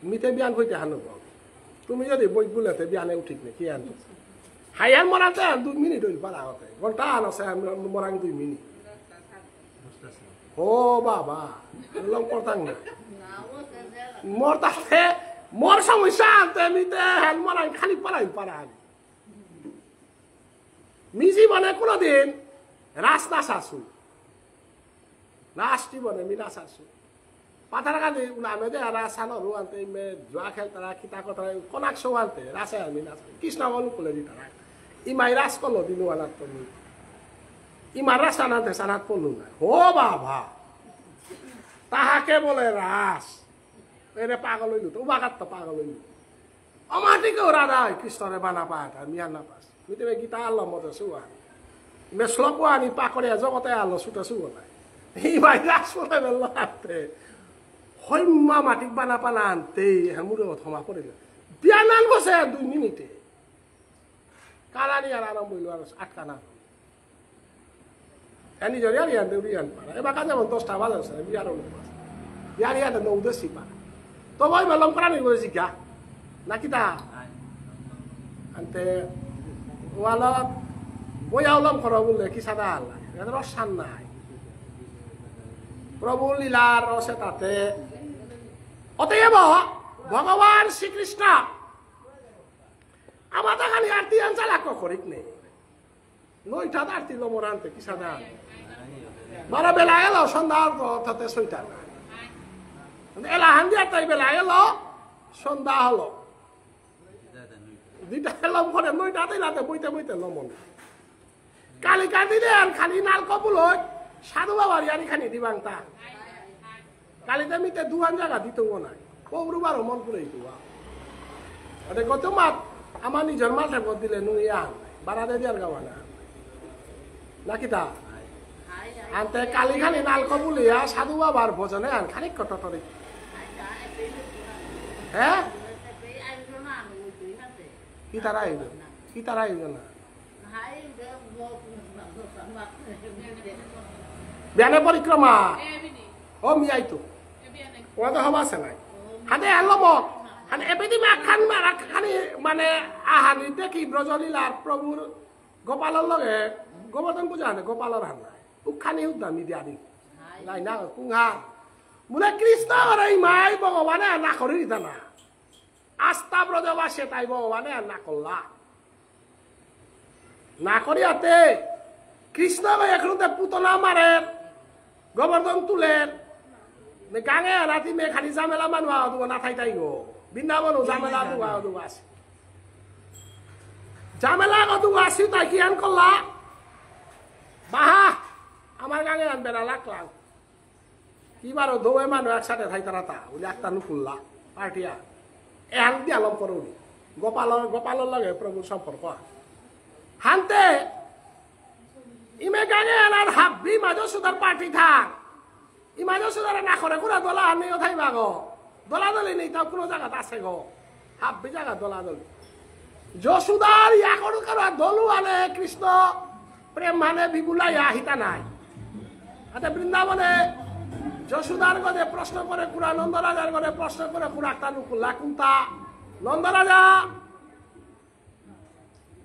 মিতে বিয়ান হইতে হানব তুমি যদি বই বুলেতে বিয়ানে উঠিক নে কি আন হাইয়ান মরাতে 2 মিনিট হইল পারা হতে ঘন্টা আছে মরাং 2 মিনিট ও বাবা লং করতাম না মোর তাতে মোর সমস্যা আনতে মিতে হেন মরাং খালি পারাই পারা মি জীবনে কোনদিন রাস্তা শাশু লাস্ট জীবনে মি না শাশু পাথার কাজে নামে যে রাসানো আনতে জোয়া খেল তারা খিতা কথা কনাক সৌ আনতে রাসে আমি না কৃষ্ণ অনুকূলে দি তারা ইমাই রাস কলো দিনু আনাত তুমি ইমার রাস আনাতে সানাত পড়লু না ও বাবা তাহাকে বলে রাস এরে পাগল হইলু তো উবাকাত তো পাগল হইলু অমাটিকেও রাধা কৃষ্ণরে বানা পাঠ আর মিয়া না পাস মিতে গীতা আল্লাহ মতে শুয়া মে শ্লোক আনি পাকড়ে জগতে আল্লাহ ছুটে শুয়াই ইমাই রাস বলে বেল্লো হাতে হৈমা মাটিক বানা পানা আনতে হেমুরে থমা পড়ে বিয়ানান বসে 2 মিনিটে কারানি আর আরম্ভ হইল আর আটকানা এনি জরি আর ইয়ান দেউরি ইয়ান পারা এবার কাজে মন 10টা বাজে বিয়ার লোক বিয়ার ইয়ান নৌ দছি পারা তো ভাই বললাম কারানি বলেছি গা নাকি তা আনতে ওয়ালত বইয়া উলম করা বললে কি সাদা আল্লাহ এদের রসান নাই প্রভু লীলার রসে তাতে অতএব ভগবান শ্রীকৃষ্ণ আমাদের খালি আরতি আনচালাক করিক নেই নইটা আরতি লমর আনতে কি সাদা বারো বেলা এলো সন্ধ্যার অর্থাৎ সইটা এলা হান্দি আর তাই বেলা এলো সন্ধ্যা হলো দুইটা এলম করে নইটাতে রাতে বইতে বইতে লমন কালিকা দিলে আর খালি নাল কপুল হয় সাধু বাবার ইয়ারি খানি দিবাং তা কালিতে মিতে দুয়ান জায়গা দিত নাই পৌরবারও মন করে দিত কত মাত আমার নিজের মাঠে পর দিলে নুই আন বাড়াতে দিয়ার গাওয়া না নাকি তা আনতে কালি খালি নাল কবুলিয়া সাধু বাবার ভোজনে আন খানিক কটরি হ্যাঁ কি তারা আইব কি তারা আইব না বিয়ানে পরিক্রমা ও মিয়াই তো ওরা তো হবা আছে নাই হাতে এলম হাতে এবেদি মাখান মারা খানি মানে আহানি দেখি ব্রজলীলার প্রভুর গোপালর লগে গোবর্ধন পূজা হানে গোপালর হান নাই উখানি উদ্দাম দিয়া দি নাই না কুঙা বলে কৃষ্ণ এই মাই ভগবানে না করি দিতা না আস্থা ব্রজবাসে তাই ভগবানে না করলা না করিয়াতে কৃষ্ণ এখন পুতনা মারের গোবর্ধন তুলের গাঙে রাতি মে খালি জামেলা মানুষ দেবো না থাই তাই গো বৃন্দাবন জামেলা দেবো আছে জামেলা কদু আসি তাই কি আন করলা বাহা আমার গাঙে আন বেড়া লাগলাম কি বারো দৌয়ে মানুষ একসাথে থাই তারা তা বলে একটা নুকুল্লা পার্টিয়া এহান দিয়ে আলম করুনি গোপালর লগে প্রভুর সম্পর্ক হানতে ইমে গাঙে আনার হাব্বি মাঝো সুদার পার্টি থাক ইমাজো সুদারে না করে কুড়া দোলা নেই থাইবা গো দোলা দলি নেই তাও কোনো জায়গাতে আছে গো হাব্বি জায়গা দোলা দলি যশোদার ইয়া করু কারো দলু আনে কৃষ্ণ প্রেম মানে বিগুলাইয়া হিতা নাই হাতে বৃন্দাবনে যশোদার গদে প্রশ্ন করে কুড়া নন্দরাজার গদে প্রশ্ন করে কুড়া একটা নুকুল্লা কুন্তা নন্দরাজা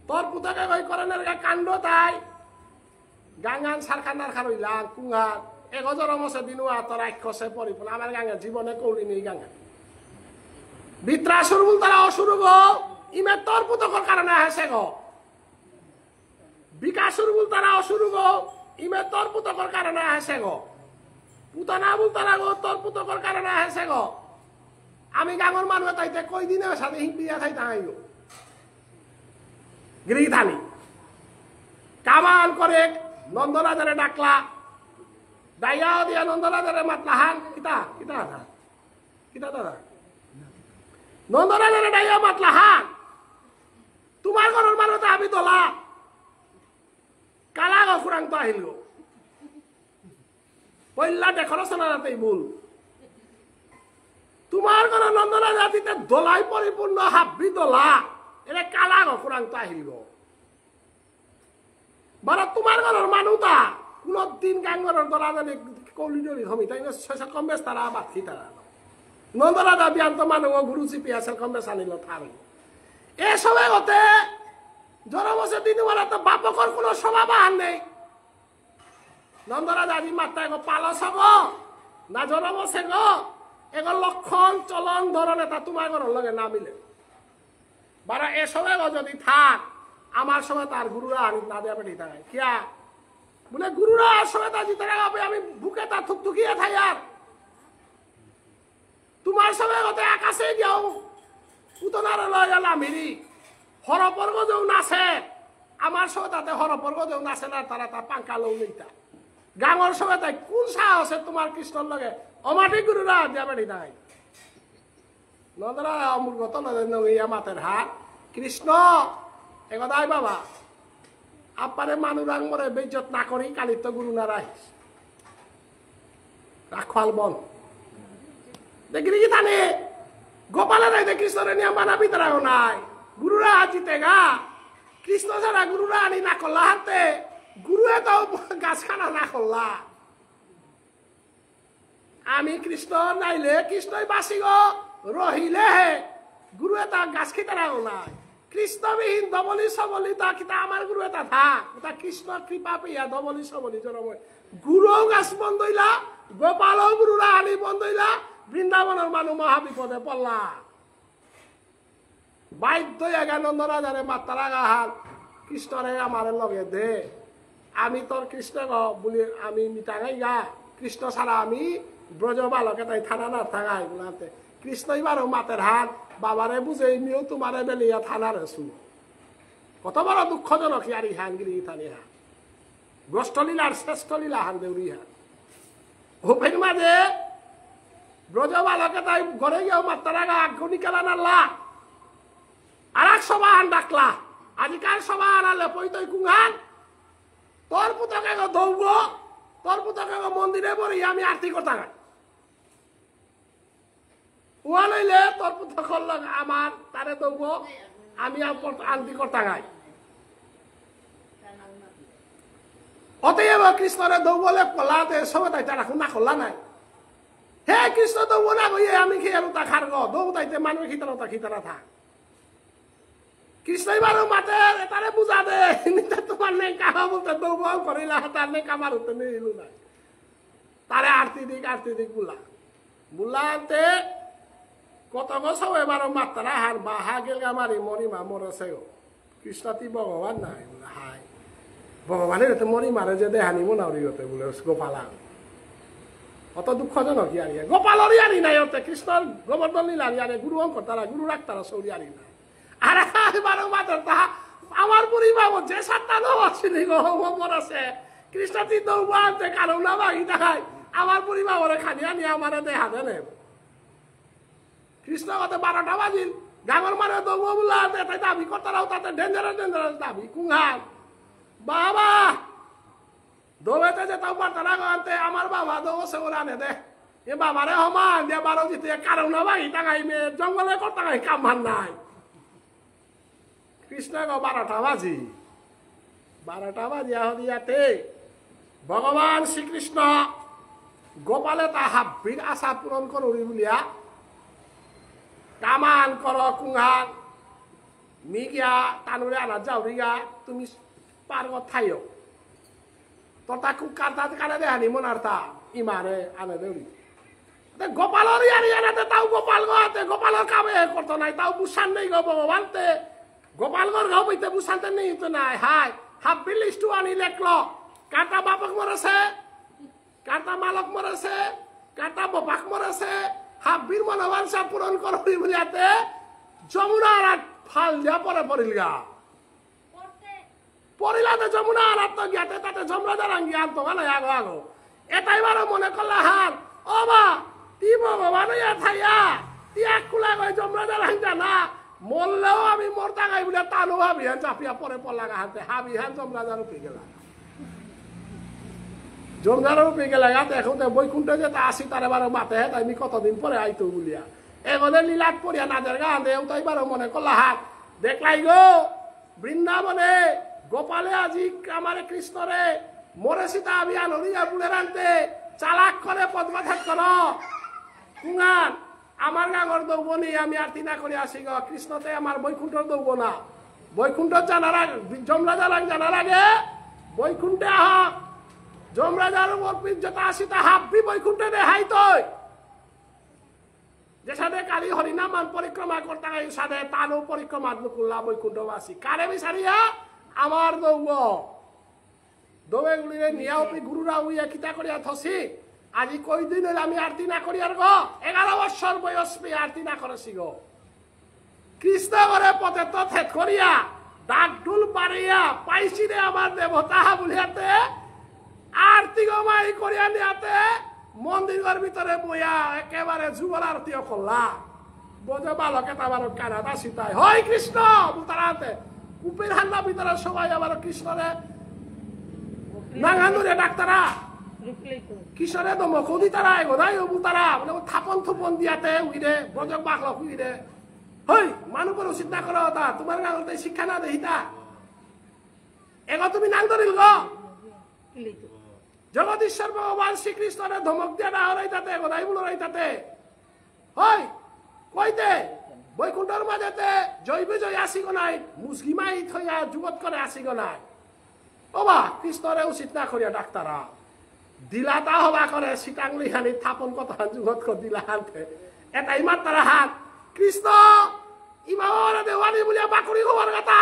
তোর পুতাকে কই করেনের কাণ্ড তাই গাঙ্গান সারখান্ডার খারইলা কুঙ্গার 1000 মশে দিনুয়া তোর রাক্ষসে পরিপূর্ণ আমার গাঙ্গা জীবনে কৌলি নেই গাঙ্গা বিত্রাসুর বল তারা অসুর গো ইমে তোর পুতকর কারণে হেসে গো বিকাশুর বল তারা অসুর গো ইমে তোর পুতকর কারণে হেসে গো পুতনা বল তারা গো তোর পুতকর কারণে হেসে গো আমি গাঙ্গর মানুষ তাইতে কই দিনে সাথে হিংপিয়া খাইতে আইলো গৃহধানী কামাল করে নন্দরাজারে ডাকলা দাইয়াও দিয়া নন্দরাজারে মাতলা হান কিতা কিতা দাদা কিতা দাদা নন্দরাজারে দাইয়া মাতলা হান তোমার ঘরের মানুষ আমি দোলা কালা গো ফুরাং তো আহিল গো পইলা দেখো সোনাতেই ভুল তোমার ঘরের নন্দরাজা দিতে দোলাই পরিপূর্ণ হাব্বি দোলা এটা কালা গো ফুরাং তো আহিল গো বারা তোমার ঘরের মানুষটা কোন দিন গাঙ্গরের দলা জানি কৌলি ডলি হমি তাই শৈশব কম বেশ তারা বাকি তারা নন্দরাজা বিয়ান্ত মানুষ গুরু চিপি আছে কম বেশ আনিল থার এ সময় হতে জনবসে দিন তো বাপকর কোনো সমাবাহান নেই নন্দরাজা আজি মাত্রা এগো পালস গো না জনবসে গো এগো লক্ষণ চলন ধরন এটা তোমার ঘরের লগে না মিলে বারা এ সময় যদি থাক আমার সময় তার গুরুরা আনি না দেয়া পেটি থাকে কিয়া বলে গুরুরা সময় তা জিতে রাখবে আমি বুকে তা থুকথুকিয়ে থাই আর তোমার সময় হতে আকাশে যাও উতনার লয় গেলাম মিরি হরপর্গ যেও নাচে আমার সময় তাতে হরপর্গ যেও নাচে না তারা তার পাঙ্কা লৌ নেইতা গাঙর সময় তাই কোন সাহসে তোমার কৃষ্ণর লগে অমাটি গুরুরা দেয়া পেটি নাই নন্দরা অমূল গত নইয়া মাতের হাত কৃষ্ণ একদাই বাবা আপারে মানুরাং মরে বেজত না করি কালিত গুরু না রাখিস রাখওয়াল বন দেখি কি থানে গোপালের রাইতে কৃষ্ণরে নিয়ে মানা বিতরাও নাই গুরুরা জিতে গা কৃষ্ণ ছাড়া গুরুরা আনি না করলা হাতে গুরুয়ে তো গাছ খানা না করলা আমি কৃষ্ণ নাইলে কৃষ্ণই বাসি গো রহিলে হে গুরু এটা গাছ খেতে রাখো নাই কৃষ্ণবিহীন দবলি সবলি তা কিতা আমার গুরু এটা থাক ওটা কৃষ্ণ কৃপা পেয়া দবলি সবলি জনময় গুরু গাছ বন্ধ হইলা গোপাল গুরুরা আনি বন্ধ হইলা বৃন্দাবনের মানুষ মহাবিপদে পড়লা বাধ্য নন্দ রাজারে মাত্রা গাহাল কৃষ্ণরে আমার লগে দে আমি তোর কৃষ্ণ গ বলি আমি মিটাঙাই গা কৃষ্ণ ছাড়া আমি ব্রজ বালকে তাই থানা না থাকাই বলাতে কৃষ্ণ এবারও মাতের হাত বাবারে বুঝে নিও তোমারে বেলিয়া থানার আছু কত বড় দুঃখজনক ইয়ার ইহান গিরি ইথানি হান গোষ্ঠলীলার শ্রেষ্ঠ লীলা হান দেউরি হান হোপের মাঝে ব্রজ বালকে তাই ঘরে গিয়েও মাত্রা গা আগুনি কেলা নাল্লা আর এক সভা আন ডাকলা আজিকার সভা আনালে পৈতই কুঙ্গান তোর পুতকে দৌব তোর পুতকে মন্দিরে বলি আমি আরতি করতাম উহা লইলে তোর পুতক আমার তারে দৌব আমি আরতি করতাম অতএব কৃষ্ণরে দৌবলে কলাতে সবে তাই তারা না খোলা নাই হে কৃষ্ণ দৌব না গিয়ে আমি খেয়ে তা খার গো দৌ তাইতে মানুষ খিতারা খিতারা থাক কৃষ্ণ এবারও মাতে তারে বুঝা দে তোমার নেই কাহা বলতে দৌবল করিলা তার নেই কামার হতে নিলু না তারে আরতি দিক বুলাতে কত বছর এবারও মাত্রা হার বাহা গেল মারি মরিমা মরেছে গো কৃষ্ণ তুই ভগবান নাই বলে হাই ভগবানের এতে মরি মারে যে দেহানি মোনাউরি হতে বলে গোপালা অত দুঃখজনক ইয়ারিয়া গোপালর ইয়ারি নাই হতে কৃষ্ণর গোবর্ধন লীলার ইয়ারে গুরু অঙ্কর তারা গুরু রাখতারা সৌরিয়ারি নাই আর এবারও মাত্র তাহা আমার পরিবার যে সাতটা লোক আসেনি গোবর আছে কৃষ্ণ তুই দৌড়াতে কারো না বাকি দেখায় আমার পরিবার ওরে খানি আনি আমার দেহা দেনে কৃষ্ণ কত 12টা বাজিল গাঙর মারে দৌড় বলতে তাই দাবি করতারাও তাতে ডেঞ্জারাস দাবি কুঙ্গাল বাবা দৌড়াতে যে তাও পারতারা আনতে আমার বাবা দৌড়ছে ওরা আনে দে এ বাবারে সমান দিয়ে 12 জিতে কারো না বাকি টাঙাই মেয়ে জঙ্গলে করতাই কাম নাই কৃষ্ণ 12টা বাজি ইয়াতে ভগবান শ্রীকৃষ্ণ গোপালে তা হাব্বির আশা পূরণ করি বলিয়া কামান কর কুঙ্গান মিগিয়া টানুরে আনা যাওরিগা তুমি পার্গ থাইও তোর তা খুব কাটা কানে দেহানি মনার তা ইমারে আনে দেউরি গোপালর ইয়ারি আনাতে তাও গোপাল গাতে গোপালর কামে করতো নাই তাও বুসান নেই গো ভগবানতে গোপালগড় গাঁও বইতে বুসানতে নেই তো নাই হাই হাব্বির লিস্টু আনি লেখলো কাটা বাপক মরেছে কাটা মালক মরেছে কাটা বাপাক মরেছে হাব্বির মনোবাঞ্ছা পূরণ করবি বলিয়াতে যমুনার ফাল দিয়া পরে পড়িলগা পড়িলাতে যমুনার আত্ম গিয়াতে তাতে যমরাজার আঙ্গি আনতো মানে আগো এটাই বারো মনে করলা হান ও বা তি ভগবান থাইয়া তি এক কুলা গই যমরাজার আঙ্গা না মরলেও আমি মরতা গাই বলে টানো হাবি হান চাপিয়া পরে পড়লা হাতে হাবি হান যমরাজার উপে গেলা জমদারের উপে গেলা গাতে এখন বৈকুণ্ঠে যে আসি তার এবার মাতে হে তাই কতদিন পরে আইতো বলিয়া এগোলে লীলাট পড়িয়া নাদের গা দেও তাই বারো মনে করলা হাত দেখলাই গো বৃন্দাবনে গোপালে আজি আমারে কৃষ্ণরে মরে সীতা আমি আনরিয়া বুড়ে রানতে চালাক করে পদ্মাঘাত কর কুঙ্গান আমার গাঙর দৌব নেই আমি আরতি না করে আসি গো কৃষ্ণতে আমার বৈকুণ্ঠ দৌব না বৈকুণ্ঠ জানার আগে যমরাজার জানার আগে বৈকুণ্ঠে আহ যমরাজার উপর যেটা আসি তা হাব্বি বৈকুণ্ঠে দেহাই তৈ যে সাথে কালী হরিনামান পরিক্রমা করতে গাই সাথে তারও পরিক্রমা করলা বৈকুণ্ঠবাসী কারে বিচারিয়া আমার দৌব দৌবে গুলিরে নিয়া উপি গুরুরা উইয়া কিতা করিয়া থসি আজি কই দিন আমি আরতি না করি আর গো 11 বছর বয়স পেয়ে আরতি না করেছি গো কৃষ্ণ করে পথে তো থেত করিয়া ডাক ঢুল পারিয়া পাইছি রে আমার দেবতা বলিয়াতে আরতি গমাই করিয়া নিয়াতে মন্দিরের ভিতরে বইয়া একেবারে যুগল আরতিও করলা বোঝে বালকে তাবার কানাডা সীতাই হয় কৃষ্ণ তারাতে কুপির হান্না ভিতরে সবাই আবার কৃষ্ণরে নাঙ্গানুরে ডাক্তারা কিশোরে ধমক দি তারা এগোদাই হবু তারা মানে থাপন থুপন দিয়াতে উইরে বজক বাকল উইরে হই মানুষ করে উচিত না করো তা তোমার গাঁতে শিক্ষা না দেহিতা এগো তুমি নাং ধরিল গো জগদীশ্বর ভগবান শ্রীকৃষ্ণের ধমক দিয়া না হরাইতাতে এগোদাই বলো রাইতাতে হই কইতে বৈকুণ্ঠর মাঝেতে জৈব জয় আসিগ নাই মুসলিমাই থইয়া যুগত করে আসিগ নাই ওবা কৃষ্ণরে উচিত না করিয়া ডাক্তারা দিলাতা হবা করে সিটাংলি হানি থাপন কথা যুগত কর দিলা হানতে এটা ইমার তারা হাত কৃষ্ণ ইমামরা দেওয়ানি বলিয়া বাকুড়ি হবার কথা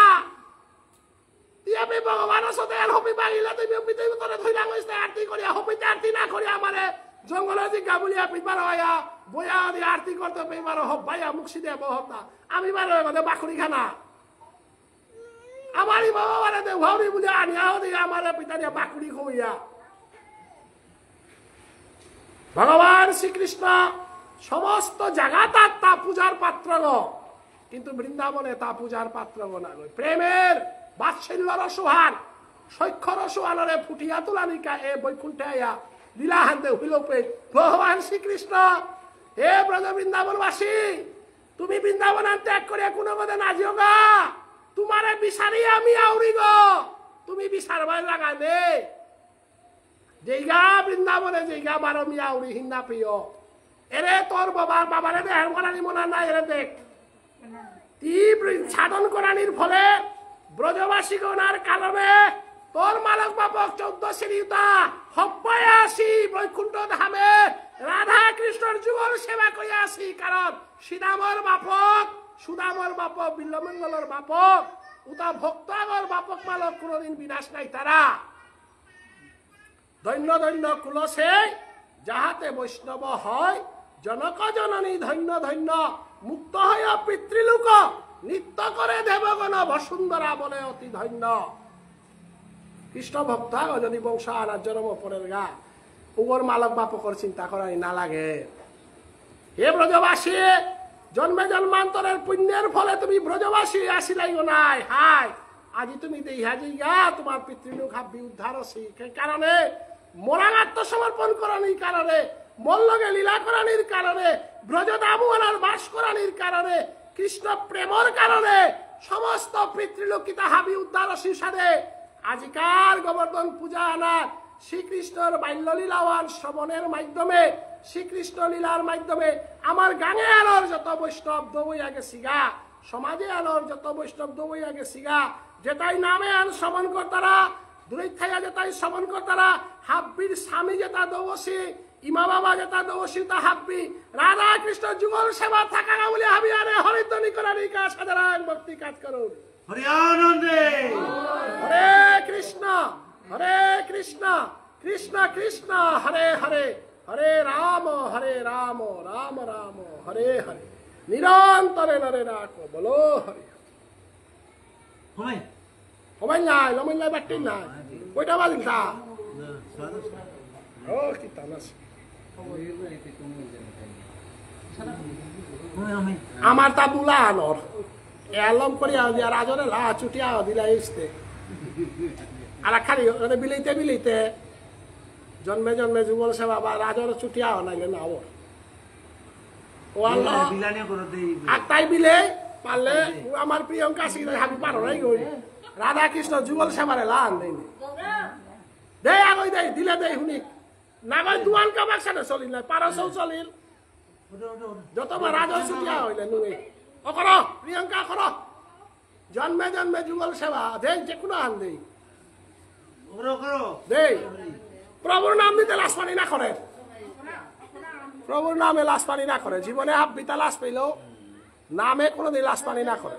তিয়াবে ভগবানের সাথে আর হবি বাগিলা তুমি বিতেই তোরে ধইলা কইছে আরতি করিয়া হবিতে আরতি না করিয়া আমারে জঙ্গলে জিগা বলিয়া পিবার হইয়া বইয়া দি আরতি করতে পেবার হব ভাইয়া মুখি দিয়া বহব না আমি বারে মানে বাকুড়ি খানা আমারই বাবারে দেওয়ানি বলিয়া আনিয়া দি আমারে পিতা দিয়া বাকুড়ি হইয়া ভগবান শ্রীকৃষ্ণ সমস্ত জায়গা তার তা পূজার পাত্র কিন্তু বৃন্দাবনে তা পূজার পাত্র না প্রেমের বাৎসল্য রসোহান সৈক্ষ রসোহানরে ফুটিয়া তুলানিকা এ বৈকুণ্ঠে আয়া লীলাহান্তে হইল ভগবান শ্রীকৃষ্ণ হে ব্রজ বৃন্দাবনবাসী তুমি বৃন্দাবন ত্যাগ করিয়া কোনো পদে না জিও গা তোমারে বিচারি আমি আউরি গো তুমি বিচারবার লাগা নেই যেইগা বৃন্দাবনে যেইগা বারো মিয়া উড়ি হিন্দা প্রিয় এরে তোর বাবারে দেহ করানি মনে নাই এরে দেখ সাধন করানির ফলে ব্রজবাসী গণার কারণে তোর মালক বাপক 14 শ্রীতা হব্বায় আসি বৈকুণ্ঠ ধামে রাধা কৃষ্ণর যুগল সেবা করিয়া আসি কারণ সুদামর বাপক বিল্লমঙ্গলর বাপক উতা ভক্তগর বাপক মালক কোনদিন বিনাশ নাই তারা ধন্য ধন্য কুলসে যাহাতে বৈষ্ণব হয় জনক জননী ধন্য ধন্য মুক্ত হইয়া পিতৃলোক নিত্য করে দেবগণ বসুন্ধরা বলে অতি ধন্য কৃষ্ণ ভক্ত যদি বংশ আনার জন্ম পরের গা উগর মালক বাপকর চিন্তা করাই না লাগে হে ব্রজবাসী জন্মে জন্মান্তরের পুণ্যের ফলে তুমি ব্রজবাসী আসিলাই নাই হাই আজি তুমি দেহা যাইগা তোমার পিতৃলোক হাব্বি উদ্ধার সেই কারণে মোরাং আত্মসমর্পণ করানির কারণে মল্লগে লীলা করানির কারণে ব্রজদামুয়ানার বাস করানির কারণে কৃষ্ণ প্রেমর কারণে সমস্ত পিতৃলোকিতা হাবি উদ্ধার শিসাদে আজিকার গোবর্ধন পূজা আনার শ্রীকৃষ্ণর বাল্যলীলাওয়ান শ্রবণের মাধ্যমে শ্রীকৃষ্ণ লীলার মাধ্যমে আমার গাঙে আলোর যত বৈষ্ণব দৌইয়া গেছি গা সমাজে আলোর যত বৈষ্ণব দৌইয়া গেছি গা যেটাই নামে আন শ্রবণ করতারা দূরে থাকা যেটাই শ্রবণ করতারা হাব্বির স্বামী যেটা দৌসি ইমা বাবা যেটা দৌসি তা হাব্বি রাধা কৃষ্ণ যুগল সেবা থাকা বলে হাবি আরে হরিধ্বনি করানি কাজ সাধারণ ভক্তি কাজ করুন হরি আনন্দে হরে কৃষ্ণ কৃষ্ণ কৃষ্ণ হরে হরে হরে রাম রাম রাম হরে হরে নিরন্তরে নরে রাখো বলো হরে হমাই নাই লমাই নাই বাটি নাই কয়টা বাজিল তা ও কি তানাস আমার তা বুলা আনর এলম করিয়া দিয়া রাজরে লা চুটিয়া দিলা ইস্তে আর খালি বিলেইতে জন্মে জন্মে যুগল সেবা বা রাজর চুটিয়া নাইলে না ওর ও আল্লাহ আর তাই বিলে পারলে আমার প্রিয়ঙ্কা আসি হাবি পারো নাই গই রাধা কৃষ্ণ যুগল সেবারে লান দেই দে আগই দেই দিলে দেই শুনি না গই দুয়ান কাবাক সাথে চলিল না পারসও চলিল যতবার রাজর চুটিয়া হইলে নুই ও করো প্রিয়ঙ্কা করো জন্মে জন্মে যুগল সেবা দেই যে কোনো আন দেই দেই প্রভুর নাম দিতে লাশ পানি না করে প্রভুর নামে লাশ পানি না করে জীবনে হাব্বিতা লাশ পেল নামে কোনোদিন লাশ পানি না করে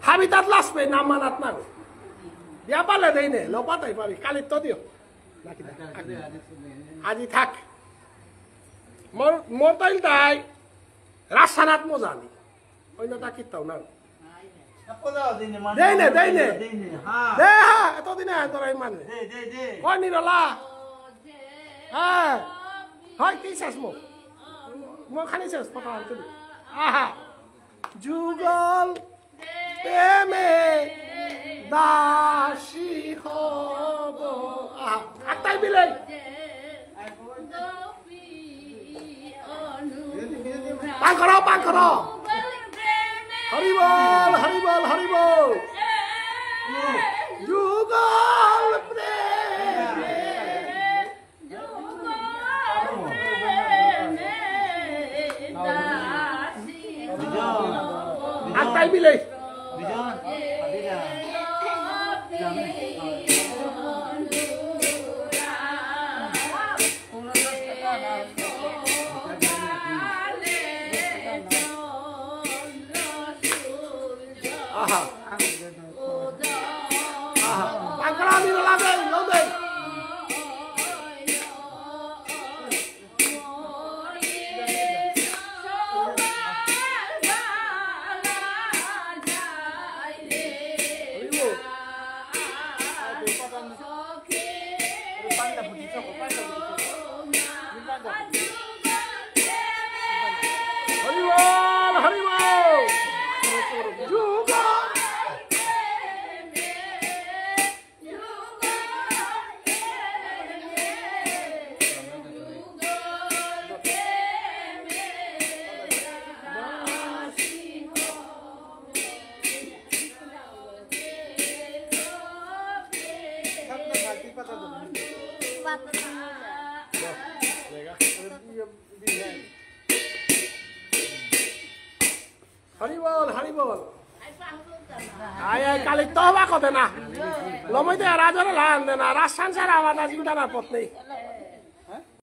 হাবিতাত লাশ পেয়ে নাম মানাত না দিয়া পারলে দেই নে নপাতাই পারি কালির তো দিও আজি থাক মোর তাইল তাই রাসানাত মজানি অন্যটা কিতাও না দেই নে দে হা এতদিনে তোরাই মানে কই নিরলা হ্যাঁ হয় কি শেষ মোক খানি শেষ ফটো তুলি আহা যুগল প্রেমে দাসী হব বিলে পান করো হরি বল হরি বল হরি বল যুগল প্রেমে আটটাই বিলে হরিবল হরিবল আয় আয় কালি তবা কতে না লমইতে রাজরে লান দেনা রাজ সংসার আমার আজ গুটানার পথ নেই